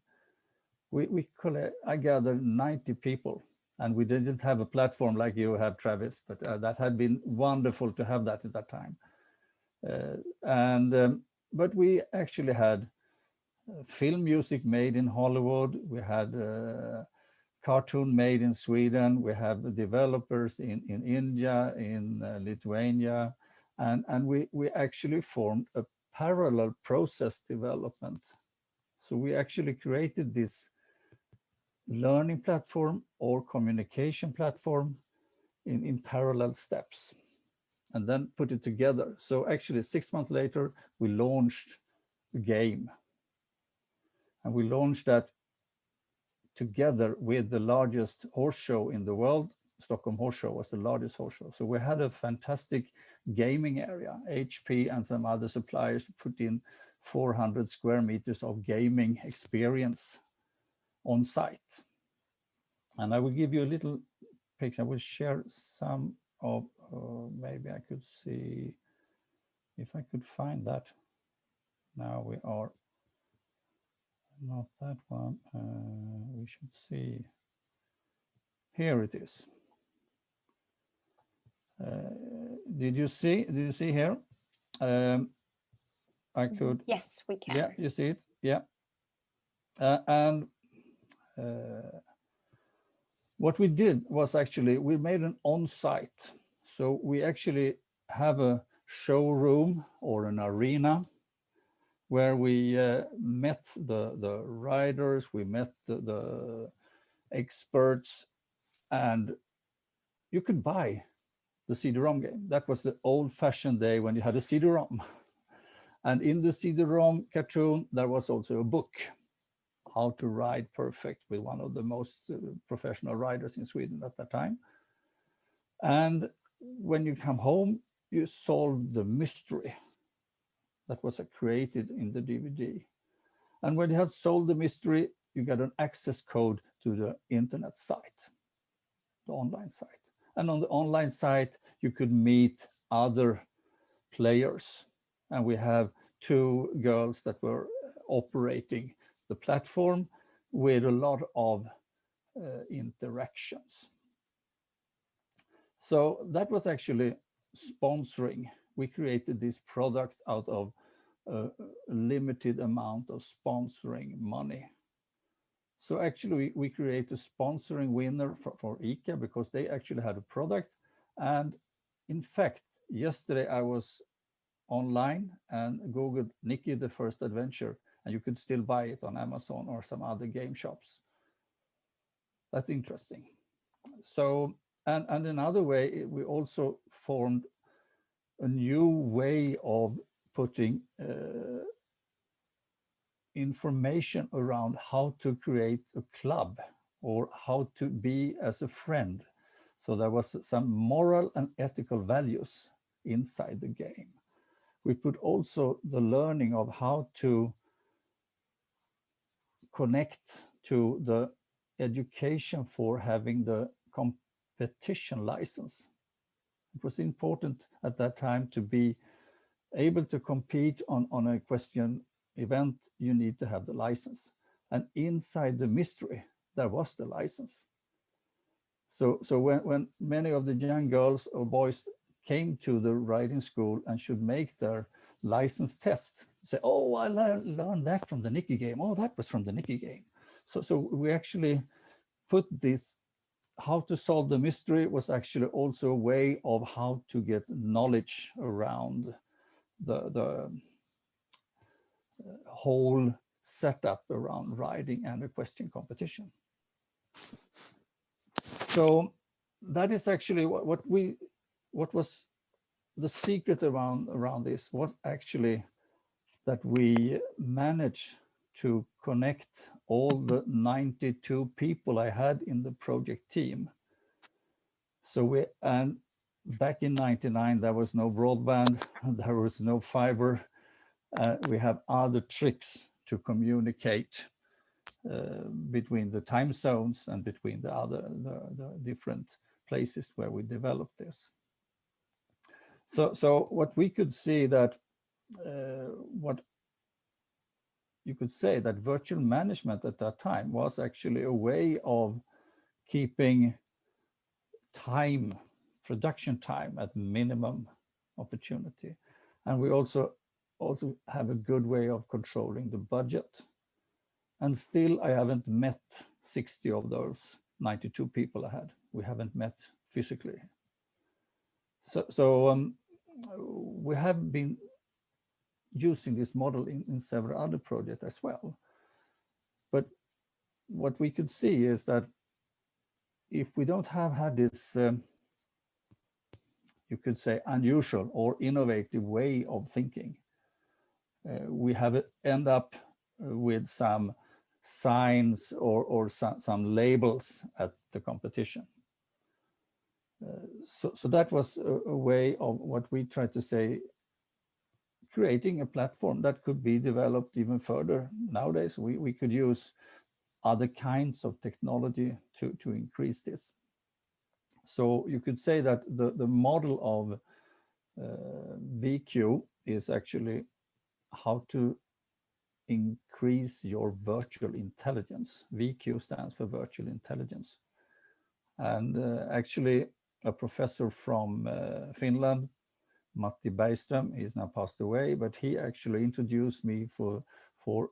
I gathered 90 people, and we didn't have a platform like you have, Travis, but that had been wonderful to have that at that time. But we actually had film music made in Hollywood. We had cartoon made in Sweden. We have developers in India, in Lithuania, and we actually formed a parallel process development. So we actually created this learning platform or communication platform in parallel steps, and then put it together. So actually 6 months later, we launched a game. And we launched that together with the largest horse show in the world. Stockholm Horse Show was the largest horse show. So we had a fantastic gaming area. HP and some other suppliers put in 400 square meters of gaming experience on site. And I will give you a little picture. I will share some of, maybe I could see if I could find that. Now we are not that one. We should see. Here it is. Did you see here? I could. Yes, we can. Yeah, you see it. Yeah. What we did was actually we made an on-site. So we actually have a showroom or an arena where we met the riders, we met the experts, and you could buy the CD-ROM game. That was the old-fashioned day when you had a CD-ROM. And in the CD-ROM cartoon, there was also a book, How to Ride Perfect, with one of the most professional riders in Sweden at that time. And when you come home, you solve the mystery that was created in the DVD. And when you have solved the mystery, you get an access code to the internet site, the online site. And on the online site, you could meet other players. And we have 2 girls that were operating the platform with a lot of interactions. So that was actually sponsoring. We created this product out of a limited amount of sponsoring money. So actually we create a sponsoring winner for ICA because they actually had a product. And in fact, yesterday I was online and Googled Nikki the First Adventure, and you could still buy it on Amazon or some other game shops. That's interesting. So, and another way, we also formed a new way of putting information around how to create a club or how to be as a friend. So there was some moral and ethical values inside the game. We put also the learning of how to connect to the education for having the competition license. It was important at that time to be able to compete on a question event. You need to have the license, and inside the mystery there was the license. So when many of the young girls or boys came to the riding school and should make their license test, say, oh, I learned that from the Nicky game. Oh, that was from the Nicky game. So we actually put this, how to solve the mystery was actually also a way of how to get knowledge around the whole setup around riding and equestrian competition. So that is actually what was the secret around this. What actually that we managed to connect all the 92 people I had in the project team. So and back in 99, there was no broadband, there was no fiber. We have other tricks to communicate between the time zones and between the different places where we developed this. So what we could see that what you could say that virtual management at that time was actually a way of keeping time, production time at minimum opportunity. And we also have a good way of controlling the budget. And still I haven't met 60 of those 92 people I had. We haven't met physically. So we have been using this model in several other projects as well. But what we could see is that if we don't have had this, you could say, unusual or innovative way of thinking, we have end up with some signs or some labels at the competition. So that was a way of what we tried to say, creating a platform that could be developed even further. Nowadays, we could use other kinds of technology to increase this. So you could say that the model of VQ is actually how to increase your virtual intelligence. VQ stands for virtual intelligence. And actually a professor from Finland, Matti Bergström, is now passed away, but he actually introduced me for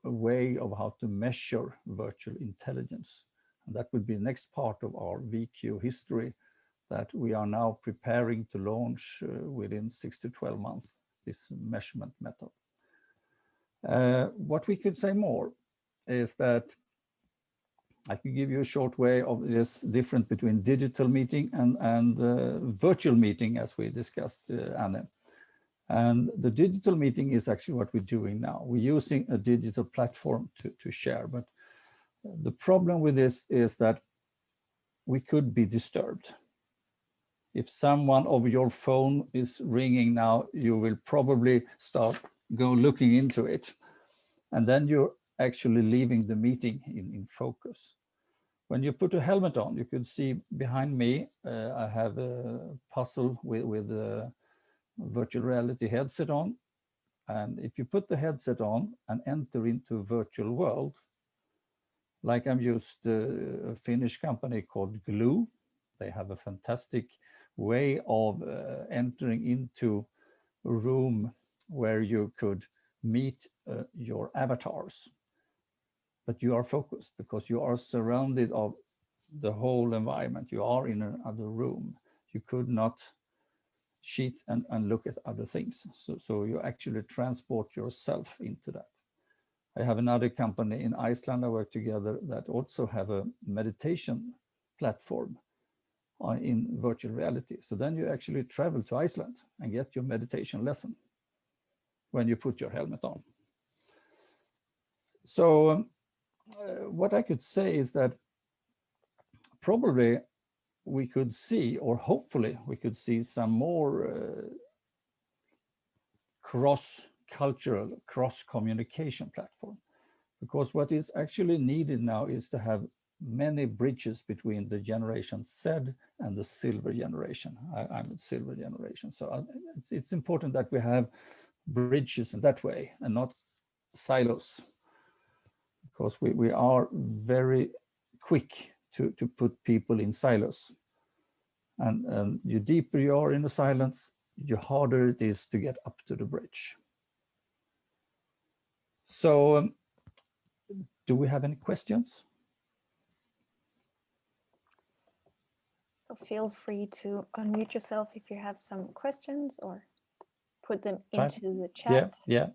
a way of how to measure virtual intelligence. And that would be the next part of our VQ history that we are now preparing to launch within 6 to 12 months, this measurement method. What we could say more is that I could give you a short way of this difference between digital meeting and virtual meeting, as we discussed, Anne. And the digital meeting is actually what we're doing now. We're using a digital platform to share, but the problem with this is that we could be disturbed. If someone of your phone is ringing now, you will probably go looking into it. And then you're actually leaving the meeting in focus. When you put a helmet on, you can see behind me, I have a puzzle with a virtual reality headset on. And if you put the headset on and enter into a virtual world, like I'm used to a Finnish company called Glue, they have a fantastic way of entering into a room where you could meet your avatars. But you are focused because you are surrounded of the whole environment. You are in another room. You could not cheat and look at other things. So you actually transport yourself into that. I have another company in Iceland I work together that also have a meditation platform in virtual reality. So then you actually travel to Iceland and get your meditation lesson when you put your helmet on. So what I could say is that probably we could see, or hopefully we could see, some more cross-cultural, cross-communication platform. Because what is actually needed now is to have many bridges between the generation Z and the silver generation. I'm a silver generation. So it's important that we have bridges in that way and not silos. Because we are very quick to put people in silos. And the deeper you are in the silence, the harder it is to get up to the bridge. So do we have any questions? So feel free to unmute yourself if you have some questions or put them into the chat. Yeah.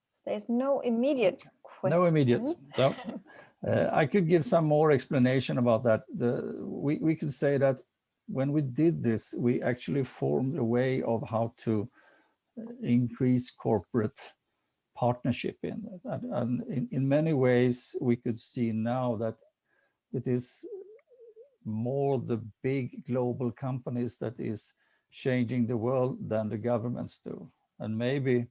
So there's no immediate question. No immediate. So, I could give some more explanation about that. We could say that when we did this, we actually formed a way of how to increase corporate partnership in it. And in many ways, we could see now that it is more the big global companies that is changing the world than the governments do. And maybe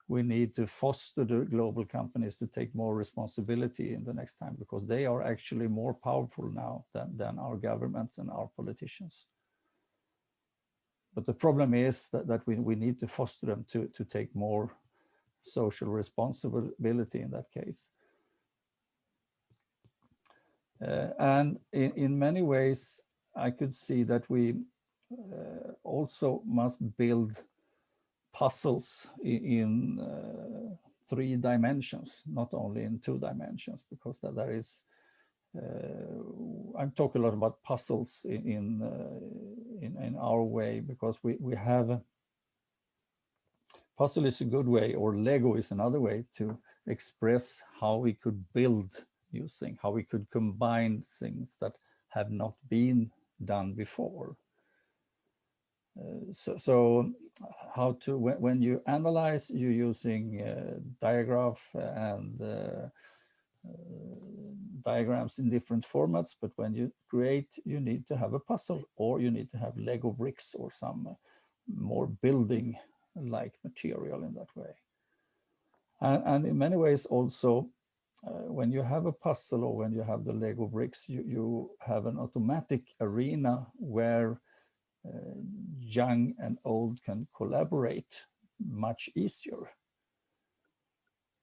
we need to foster the global companies to take more responsibility in the next time, because they are actually more powerful now than our governments and our politicians. But the problem is that we need to foster them to take more social responsibility in that case. And in many ways, I could see that we also must build puzzles in 3 dimensions, not only in 2 dimensions, because there is, I'm talking a lot about puzzles in our way, because we have, puzzle is a good way, or Lego is another way to express how we could build using, how we could combine things that have not been done before. So how to, when you analyze, you're using diagraph and diagrams in different formats, but when you create, you need to have a puzzle, or you need to have Lego bricks or some more building-like material in that way. And in many ways also, when you have a puzzle or when you have the Lego bricks, you have an automatic arena where young and old can collaborate much easier.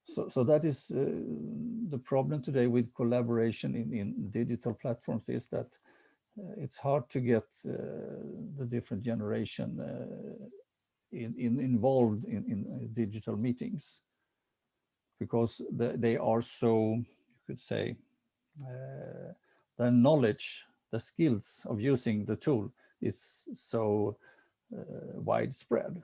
So that is the problem today with collaboration in digital platforms, is that it's hard to get the different generation involved in digital meetings, because they are so, you could say, the knowledge, the skills of using the tool is so widespread.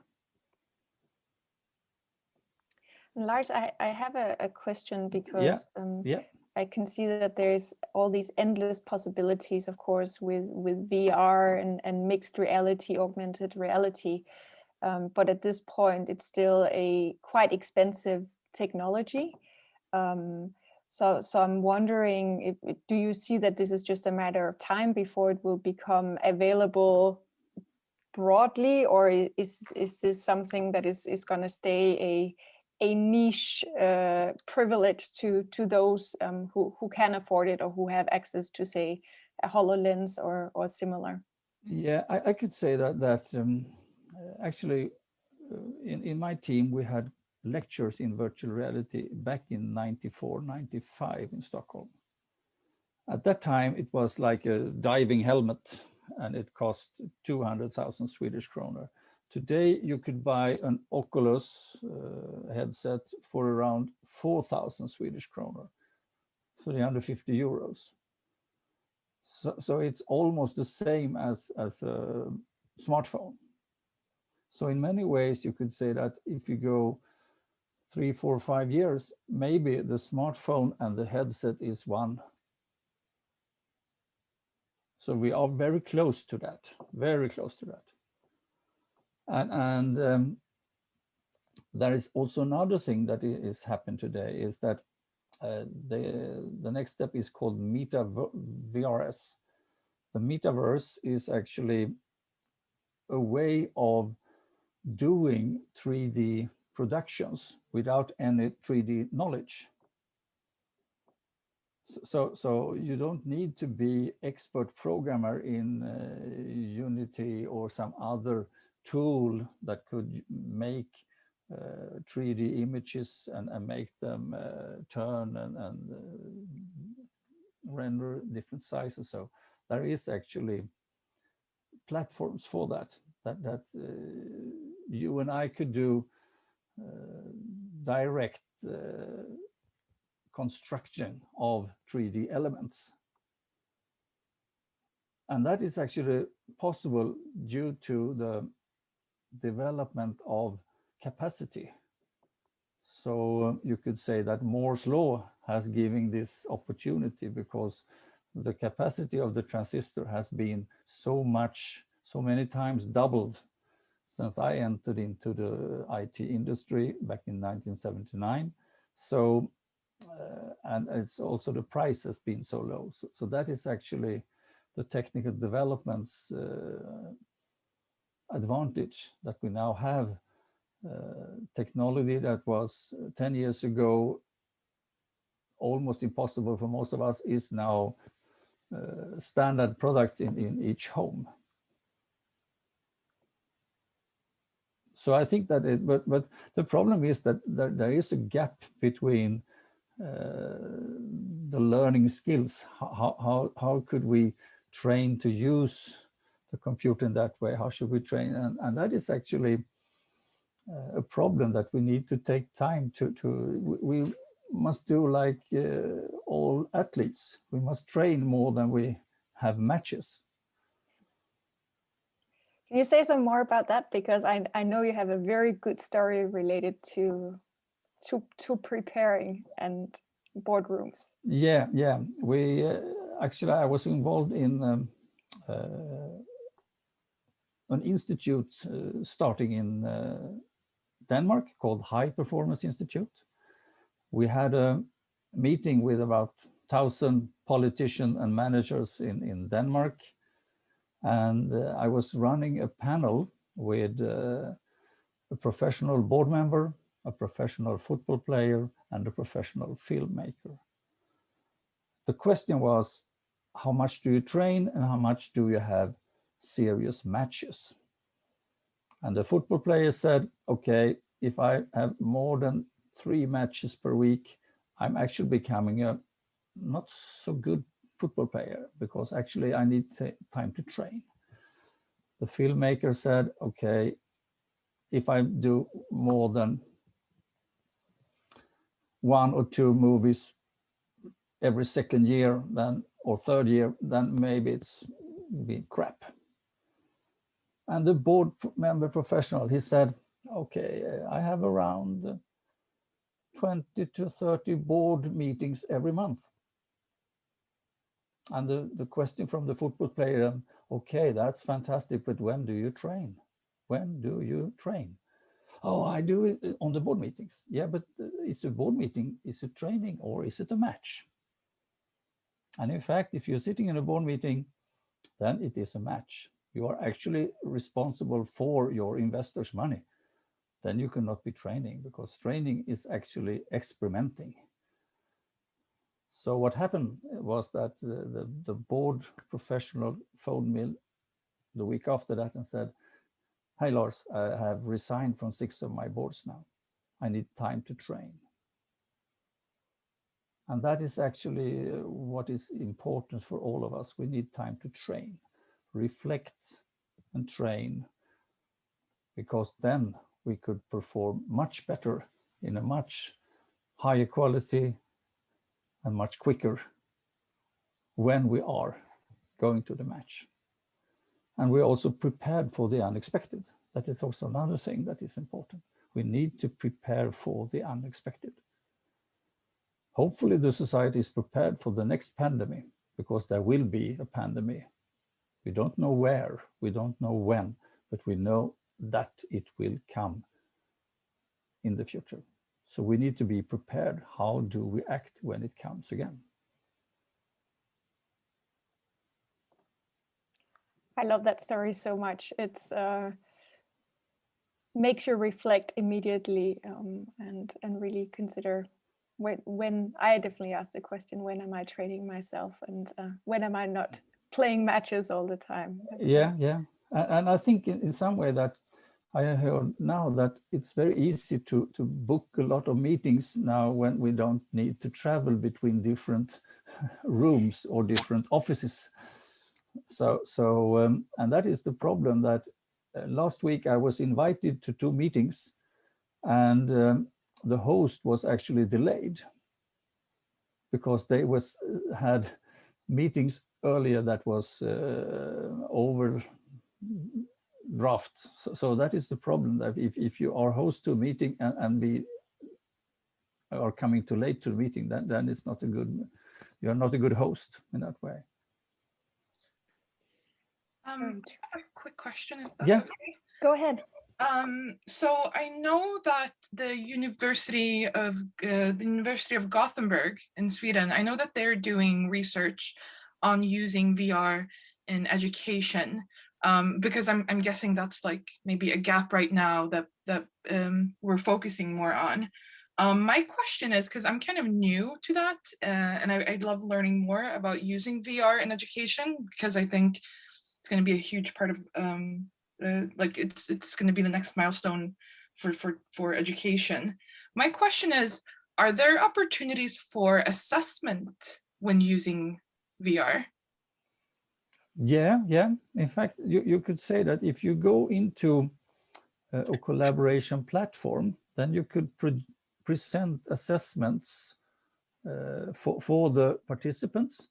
Lars, I have a question, because yeah. I can see that there's all these endless possibilities, of course, with VR and mixed reality, augmented reality. But at this point, it's still a quite expensive technology. So I'm wondering, do you see that this is just a matter of time before it will become available broadly, or is this something that is going to stay a niche privilege to those who can afford it, or who have access to, say, a HoloLens or similar? Yeah, I could say that actually in my team we had lectures in virtual reality back in 94, 95 in Stockholm. At that time it was like a diving helmet, and it cost 200,000 Swedish kronor. Today you could buy an Oculus headset for around 4,000 Swedish kronor, 350 euros. So it's almost the same as a smartphone. So in many ways you could say that if you go 3, 4, 5 years, maybe the smartphone and the headset is one. So we are very close to that, very close to that. And there is also another thing that is happening today is that the next step is called metaverse. The metaverse is actually a way of doing 3D productions without any 3D knowledge. So you don't need to be expert programmer in Unity or some other tool that could make 3D images and make them turn and render different sizes. So there is actually platforms for that you and I could do direct construction of 3D elements. And that is actually possible due to the development of capacity. So you could say that Moore's law has given this opportunity because the capacity of the transistor has been so many times doubled since I entered into the IT industry back in 1979. So, and it's also the price has been so low. So that is actually the technical developments advantage that we now have. Technology that was 10 years ago almost impossible for most of us is now standard product in each home. So I think that but the problem is that there is a gap between the learning skills. How could we train to use the computer in that way? How should we train? And that is actually a problem that we need to take time we must do like all athletes. We must train more than we have matches. Can you say some more about that? Because I know you have a very good story related to preparing and boardrooms. Yeah. We actually, I was involved in an institute starting in Denmark called High Performance Institute. We had a meeting with about 1,000 politicians and managers in Denmark. And I was running a panel with a professional board member, a professional football player, and a professional filmmaker. The question was, how much do you train and how much do you have serious matches? And the football player said, okay, if I have more than 3 matches per week, I'm actually becoming a not so good football player because actually I need time to train. The filmmaker said, okay, if I do more than 1 or 2 movies every second year then or third year, then maybe it's be crap. And the board member professional, he said, okay, I have around 20 to 30 board meetings every month. And the question from the football player, okay, that's fantastic, but when do you train? When do you train? Oh, I do it on the board meetings. Yeah, but it's a board meeting. Is it training or is it a match? And in fact, if you're sitting in a board meeting, then it is a match. You are actually responsible for your investors' money. Then you cannot be training because training is actually experimenting. So what happened was that the board professional phoned me the week after that and said, "Hey Lars, I have resigned from 6 of my boards now. I need time to train." And that is actually what is important for all of us. We need time to train, reflect and train, because then we could perform much better in a much higher quality and much quicker when we are going to the match. And we're also prepared for the unexpected. That is also another thing that is important. We need to prepare for the unexpected. Hopefully the society is prepared for the next pandemic, because there will be a pandemic. We don't know where, we don't know when, but we know that it will come in the future. So we need to be prepared. How do we act when it comes again? I love that story so much. It's makes you reflect immediately and really consider when I definitely ask the question, when am I training myself, and when am I not playing matches all the time? Yeah. And I think in some way that I heard now that it's very easy to book a lot of meetings now when we don't need to travel between different rooms or different offices. So and that is the problem that last week I was invited to 2 meetings, and the host was actually delayed because they had meetings earlier that was overdraft. So that is the problem, that if you are host to a meeting and be are coming too late to the meeting, then it's not a good, you're not a good host in that way. A quick question, if Yeah. that's okay. Go ahead. So I know that the University of Gothenburg in Sweden, I know that they're doing research on using VR in education, because I'm guessing that's like maybe a gap right now that we're focusing more on. My question is, because I'm kind of new to that, and I'd love learning more about using VR in education, because I think it's going to be a huge part of like it's going to be the next milestone for education. My question is, are there opportunities for assessment when using VR? Yeah. In fact, you could say that if you go into a collaboration platform, then you could present assessments for the participants.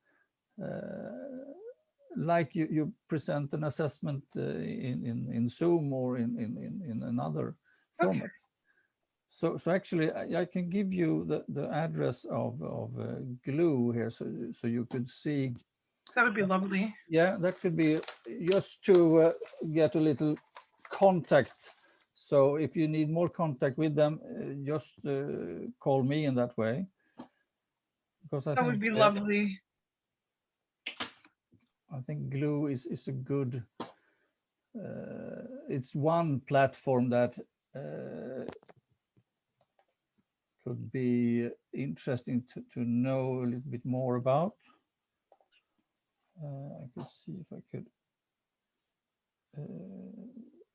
Like you present an assessment in Zoom or in another format. Okay. So actually, I can give you the address of Glue here, so you could see. That would be lovely. Yeah, that could be just to get a little contact. So if you need more contact with them, just call me in that way. Because that would be lovely. I think Glue is a good, it's one platform that could be interesting to know a little bit more about. I could see if I could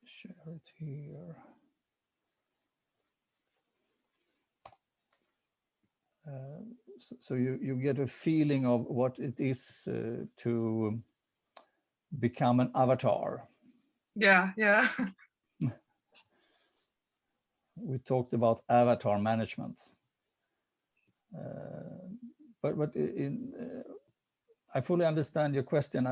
share it here. So you get a feeling of what it is to become an avatar. Yeah. We talked about avatar management, but I fully understand your question.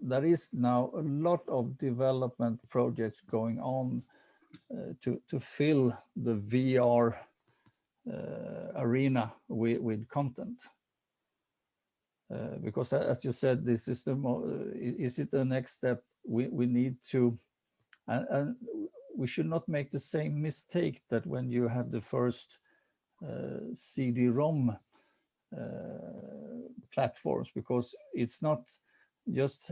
There is now a lot of development projects going on to fill the VR arena with content. Because as you said, this is is it the next step? We need to, and we should not make the same mistake that when you have the first CD-ROM platforms, because it's not just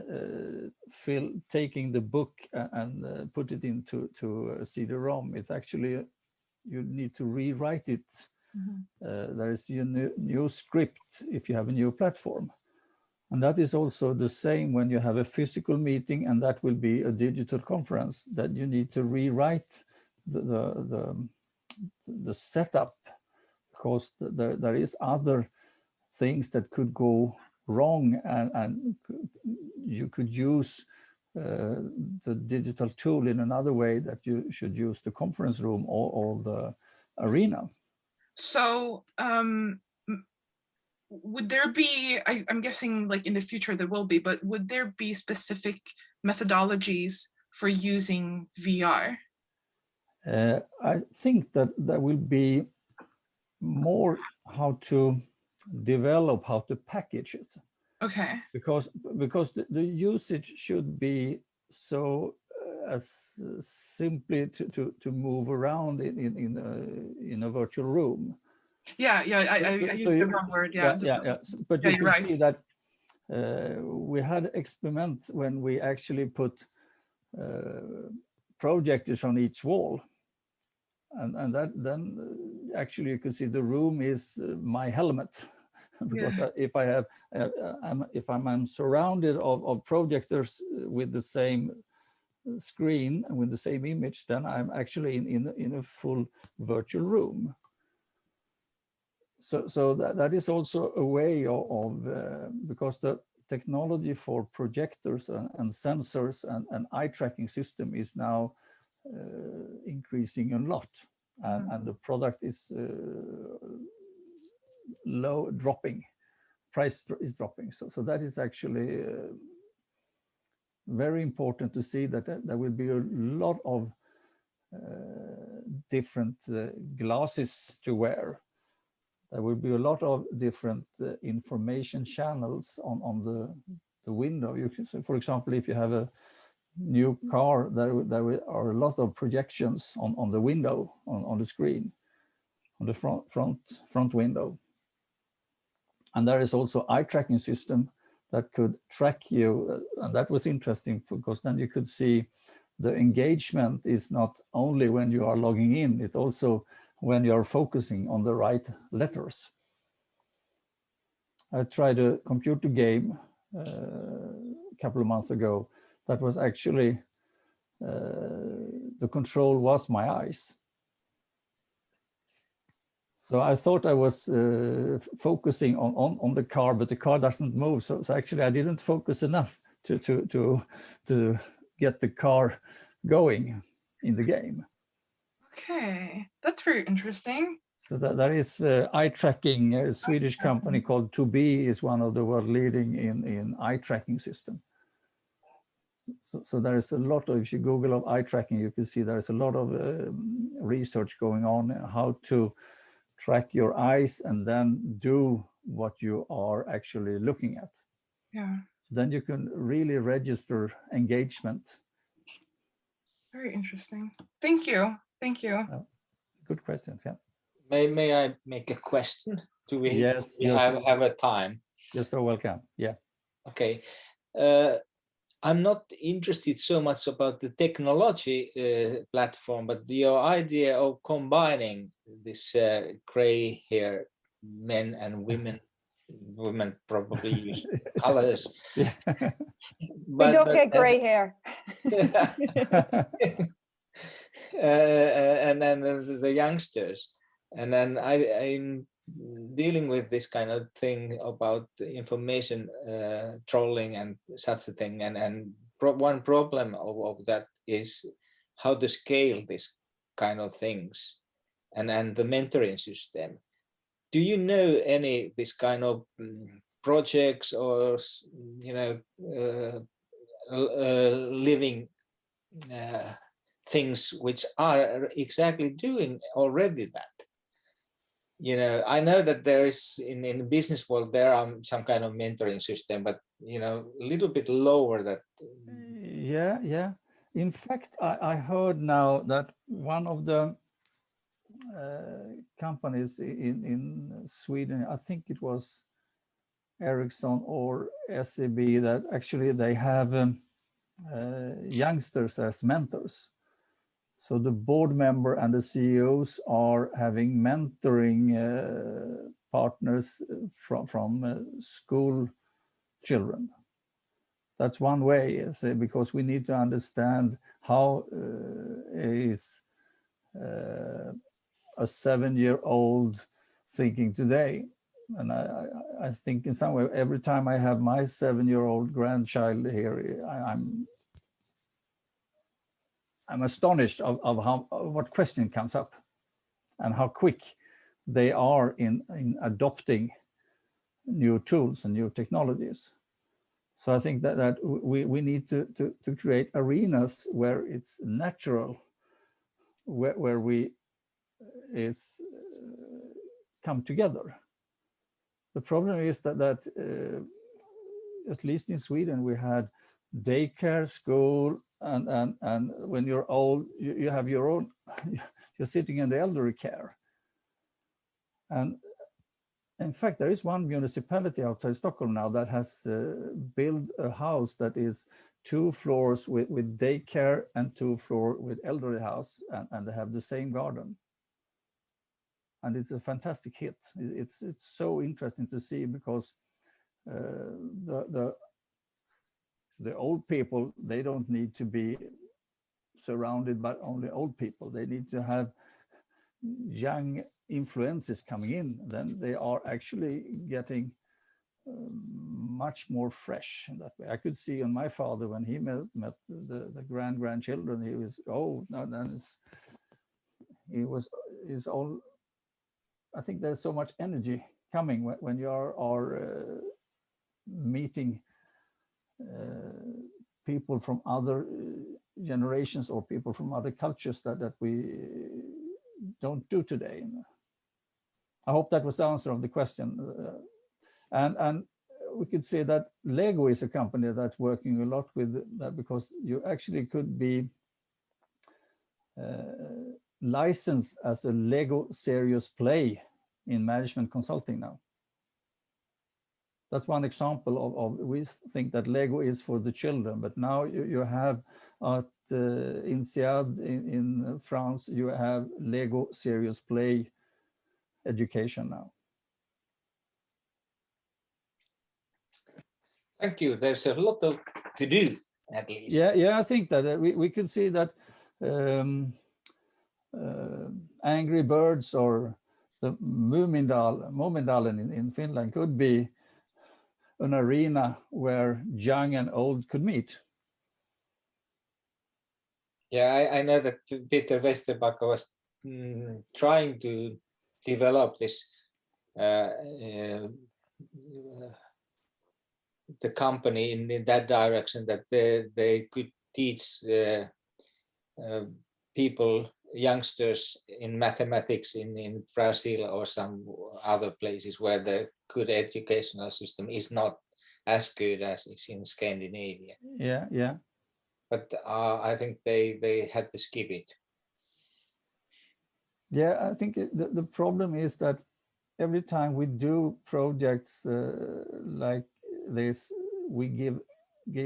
taking the book and put it into a CD-ROM. It's actually, you need to rewrite it. Mm-hmm. There is a new script if you have a new platform. And that is also the same when you have a physical meeting and that will be a digital conference, that you need to rewrite the setup, because there is other things that could go wrong, and you could use the digital tool in another way that you should use the conference room or the arena. So would there be, I'm guessing like in the future there will be, but would there be specific methodologies for using VR? I think that there will be more how to develop, how to package it. Okay. Because the usage should be so as simply to move around in a virtual room. Yeah, I used the wrong word. Yeah, yeah. But yeah, you you're can right. see that we had experiments when we actually put projectors on each wall, and that then actually you can see the room is my helmet. Because if I have, if I'm surrounded of projectors with the same screen and with the same image, then I'm actually in a full virtual room. So that is also a way of because the technology for projectors and sensors and eye tracking system is now increasing a lot, and the product is price is dropping. So that is actually very important to see that there will be a lot of different glasses to wear. There will be a lot of different information channels on the window. You can, so for example, if you have a new car, there are a lot of projections on the window, on the screen, on the front window. And there is also eye tracking system that could track you. And that was interesting because then you could see the engagement is not only when you are logging in, it also when you're focusing on the right letters. I tried a computer game a couple of months ago that was actually, the control was my eyes. So I thought I was focusing on the car, but the car doesn't move. So actually I didn't focus enough to get the car going in the game. Okay, that's very interesting. So that is eye tracking. A Swedish company called 2B is one of the world leading in eye tracking system. So there is a lot of, if you Google of eye tracking, you can see there is a lot of research going on how to track your eyes and then do what you are actually looking at. Yeah. Then you can really register engagement. Very interesting. Thank you. Thank you. Good question. Yeah. May I make a question? Do we, yes, have a time? You're so welcome. Yeah. Okay. I'm not interested so much about the technology platform, but your idea of combining this gray hair men and women probably use colors. Yeah. We don't get gray hair. And then the youngsters. And then I'm dealing with this kind of thing about information trolling and such a thing. And one problem of that is how to scale this kind of things and the mentoring system. Do you know any this kind of projects or, you know, living things which are exactly doing already that? You know, I know that there is in the business world, there are some kind of mentoring system, but, you know, a little bit lower that. Yeah. In fact, I heard now that one of the companies in Sweden, I think it was Ericsson or SEB, that actually they have youngsters as mentors. So the board member and the CEOs are having mentoring partners from school children. That's one way, because we need to understand how is a 7-year-old thinking today. And I think in some way, every time I have my 7-year-old grandchild here, I'm astonished of how what question comes up and how quick they are in adopting new tools and new technologies. So I think that we need to create arenas where it's natural, where we come together. The problem is that at least in Sweden, we had daycare, school, and when you're old, you have your own, you're sitting in the elderly care. And in fact, there is one municipality outside Stockholm now that has built a house that is 2 floors with daycare and 2 floors with elderly house, and they have the same garden. And it's a fantastic hit. It's so interesting to see, because the old people, they don't need to be surrounded by only old people. They need to have young influences coming in. Then they are actually getting much more fresh in that way. I could see on my father when he met the grandchildren, he was, oh, no, he's all, I think there's so much energy coming when you are meeting people from other generations or people from other cultures that we don't do today. I hope that was the answer of the question. And we could say that Lego is a company that's working a lot with that, because you actually could be licensed as a Lego serious play in management consulting now. That's one example of we think that Lego is for the children, but now you have at INSEAD in France, you have Lego serious play education now. Thank you. There's a lot to do, at least. Yeah, I think that we could see that Angry Birds or the Muumindalen in Finland could be an arena where young and old could meet. Yeah, I know that Peter Westerbacka was trying to develop this the company in that direction, that they could teach people, youngsters in mathematics in Brazil or some other places where the good educational system is not as good as it's in Scandinavia. Yeah. But I think they had to skip it. Yeah, I think the problem is that every time we do projects like this, we gave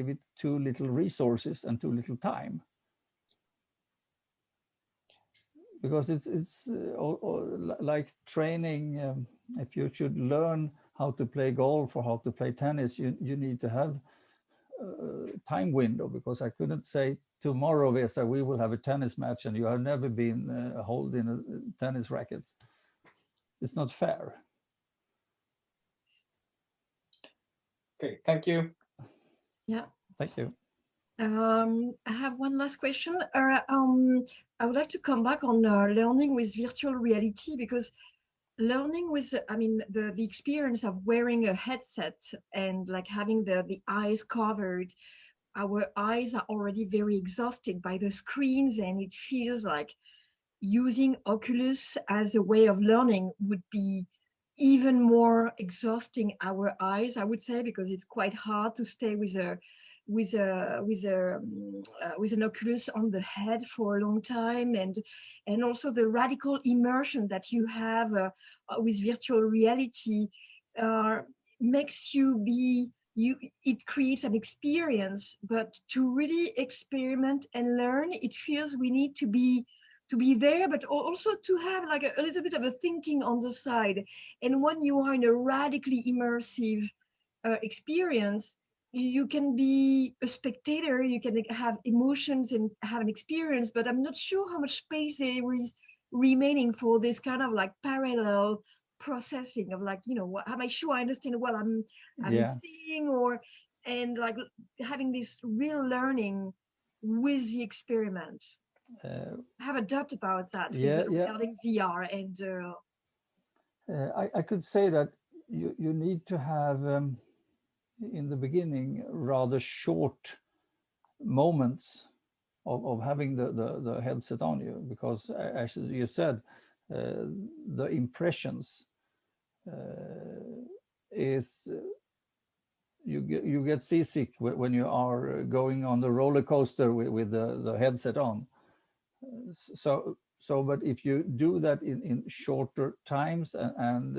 it too little resources and too little time. Because it's like training. If you should learn how to play golf or how to play tennis, you need to have a time window, because I couldn't say tomorrow, Vesa, we will have a tennis match and you have never been holding a tennis racket. It's not fair. Okay, thank you. Yeah. Thank you. I have one last question. I would like to come back on learning with virtual reality, because learning with, I mean, the experience of wearing a headset and like having the eyes covered, our eyes are already very exhausted by the screens, and it feels like using Oculus as a way of learning would be even more exhausting our eyes, I would say, because it's quite hard to stay with an Oculus on the head for a long time, and also the radical immersion that you have with virtual reality makes it creates an experience, but to really experiment and learn, it feels we need to be there, but also to have like a little bit of a thinking on the side. And when you are in a radically immersive experience, you can be a spectator, you can have emotions and have an experience, but I'm not sure how much space there is remaining for this kind of like parallel processing of like, you know, am I sure I understand what I'm seeing, and like having this real learning with the experiment. I have a doubt about that regarding VR, and I could say that you need to have in the beginning rather short moments of having the headset on you, because as you said, the impressions is you get seasick when you are going on the roller coaster with the headset on. But if you do that in shorter times, and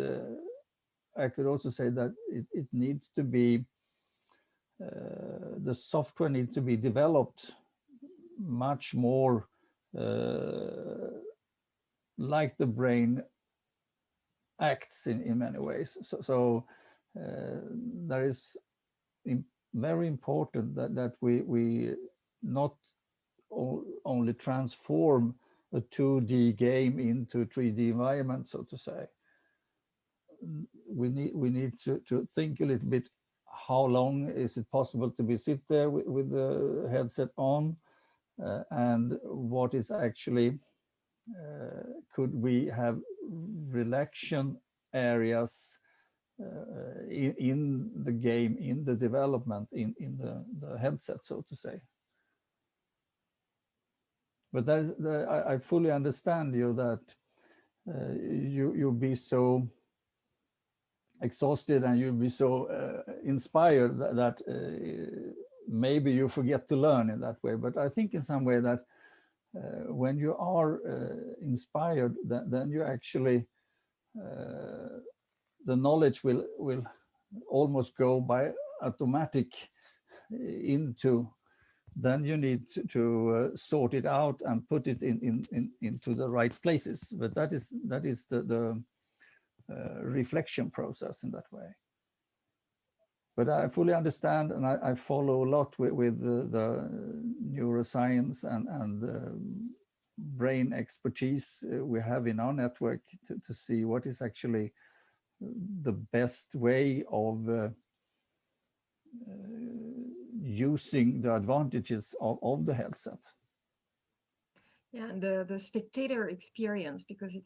I could also say that it needs to be, the software needs to be developed much more like the brain acts in many ways. So there is very important that we not only transform a 2D game into 3D environment, so to say. We need to think a little bit, how long is it possible to be sit there with the headset on, and what is actually, could we have relaxation areas in the game, in the development, in the headset, so to say. But I fully understand you that you'll be so exhausted and you'll be so inspired that maybe you forget to learn in that way. But I think in some way that when you are inspired, then you actually, the knowledge will almost go by automatic into, then you need to sort it out and put it into the right places. But that is the reflection process in that way. But I fully understand, and I follow a lot with the neuroscience and brain expertise we have in our network to see what is actually the best way of using the advantages of the headset. Yeah, and the spectator experience, because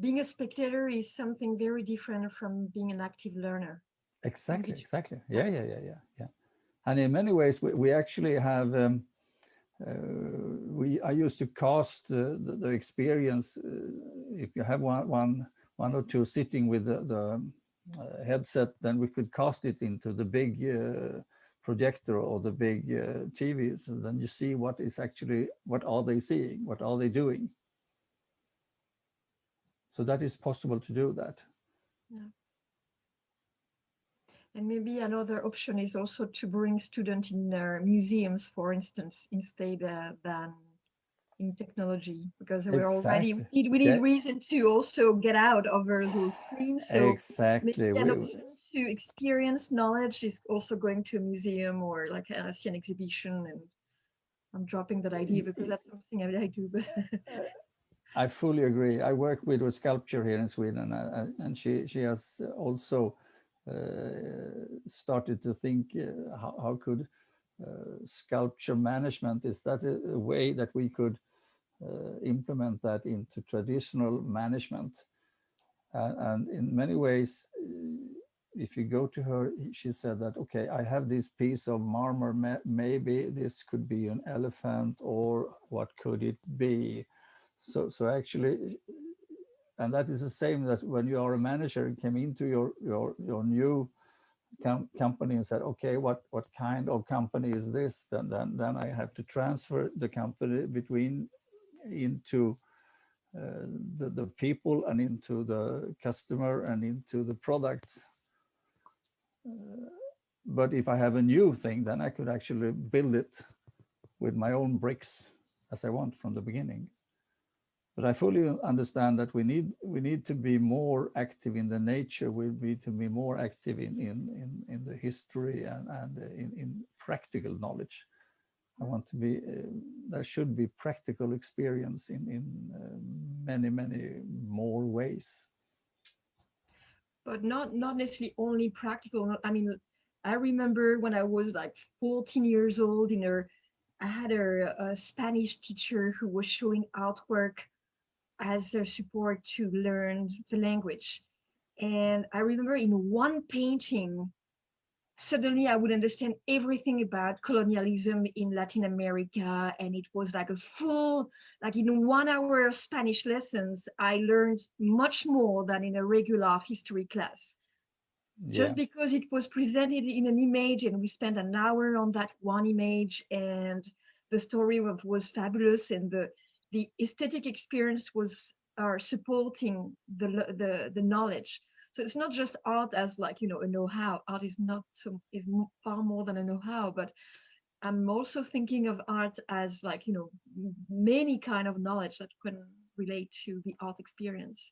being a spectator is something very different from being an active learner. Exactly. Yeah. And in many ways, we actually have, I used to cast the experience, if you have one or two sitting with the headset, then we could cast it into the big projector or the big TV. So then you see what are they seeing, what are they doing. So that is possible to do that. Yeah. And maybe another option is also to bring students in museums, for instance, instead than in technology, because we already need reason to also get out over those screens. So maybe an option to experience knowledge is also going to a museum or like see an exhibition. And I'm dropping that idea because that's something I do. But I fully agree. I work with a sculpture here in Sweden, and she has also started to think how could sculpture management, is that a way that we could implement that into traditional management? And in many ways, if you go to her, she said that, okay, I have this piece of marmor, maybe this could be an elephant, or what could it be? So actually, and that is the same that when you are a manager and came into your new company and said, okay, what kind of company is this? Then I have to transfer the company into the people and into the customer and into the products. But if I have a new thing, then I could actually build it with my own bricks as I want from the beginning. But I fully understand that we need to be more active in the nature. We need to be more active in the history and in practical knowledge. I want to be, there should be practical experience in many more ways. But not necessarily only practical. I mean, I remember when I was like 14 years old, I had a Spanish teacher who was showing artwork as a support to learn the language. And I remember in one painting, suddenly I would understand everything about colonialism in Latin America. And it was like a full, like in 1 hour of Spanish lessons, I learned much more than in a regular history class. just because it was presented in an image and we spent an hour on that one image and the story was fabulous and the aesthetic experience was supporting the knowledge. So it's not just art as like, you know, a know-how. Art is not is far more than a know-how, but I'm also thinking of art as like, you know, many kind of knowledge that can relate to the art experience.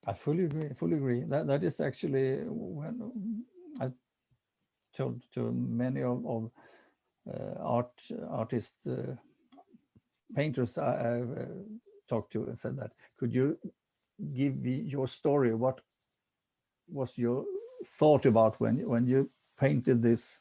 I fully agree. That is actually when I told to many of artists, painters I've talked to and said that, could you give me your story? What was your thought about when you painted this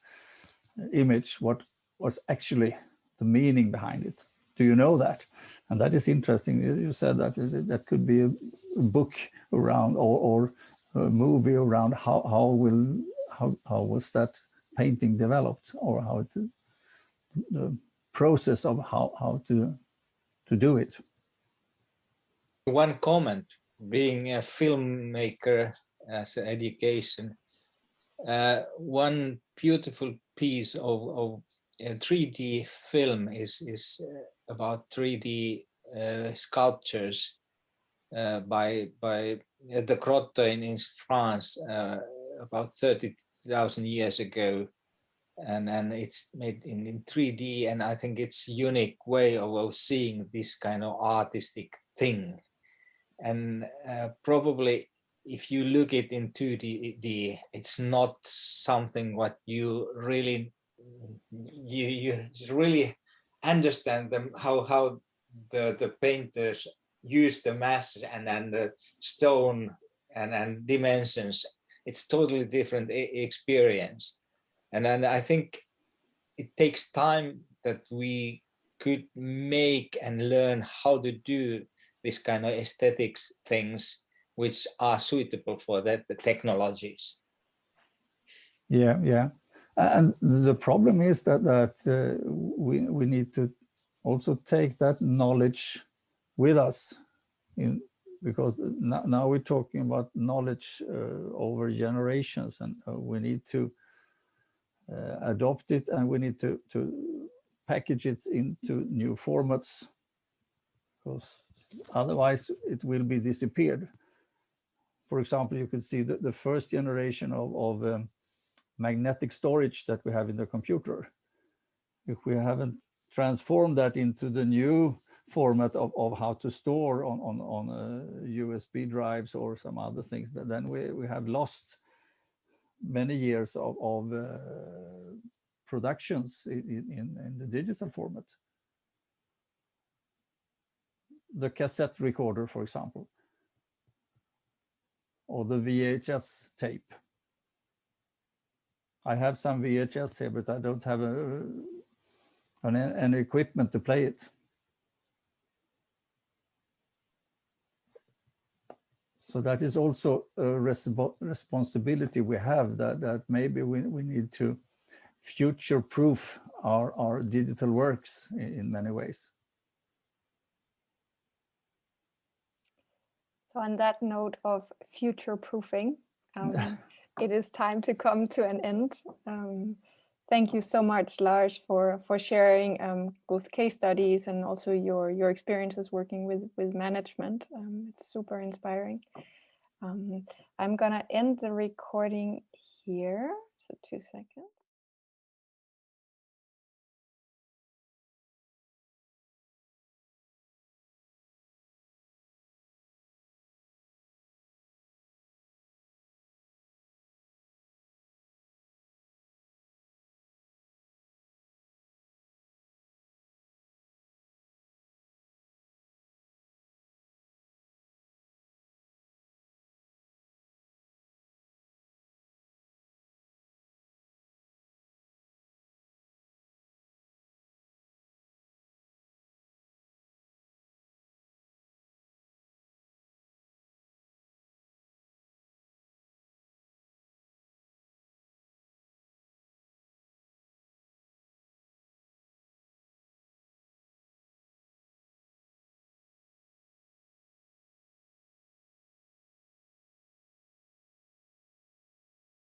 image? What was actually the meaning behind it? Do you know that? And that is interesting. You said that that could be a book around or a movie around how was that painting developed, or how the process of how to do it. One comment, being a filmmaker as an education, one beautiful piece of 3D film is about 3D sculptures by the Grotto in France about 30,000 years ago, and it's made in 3D, and I think it's a unique way of seeing this kind of artistic thing. And probably if you look it in 2D, it's not something what you really understand them, how the painters use the mass and the stone and dimensions. It's totally different experience. And then I think it takes time that we could make and learn how to do this kind of aesthetics things which are suitable for the technologies. Yeah. And the problem is that we need to also take that knowledge with us, because now we're talking about knowledge over generations, and we need to adopt it, and we need to package it into new formats, because otherwise it will be disappeared. For example, you could see the first generation of magnetic storage that we have in the computer. If we haven't transformed that into the new format of how to store on USB drives or some other things, then we have lost many years of productions in the digital format. The cassette recorder, for example, or the VHS tape. I have some VHS here, but I don't have any equipment to play it. So that is also a responsibility we have, that maybe we need to future-proof our digital works in many ways. So on that note of future-proofing, it is time to come to an end. Thank you so much, Lars, for sharing both case studies and also your experiences working with management. It's super inspiring. I'm gonna end the recording here. So 2 seconds.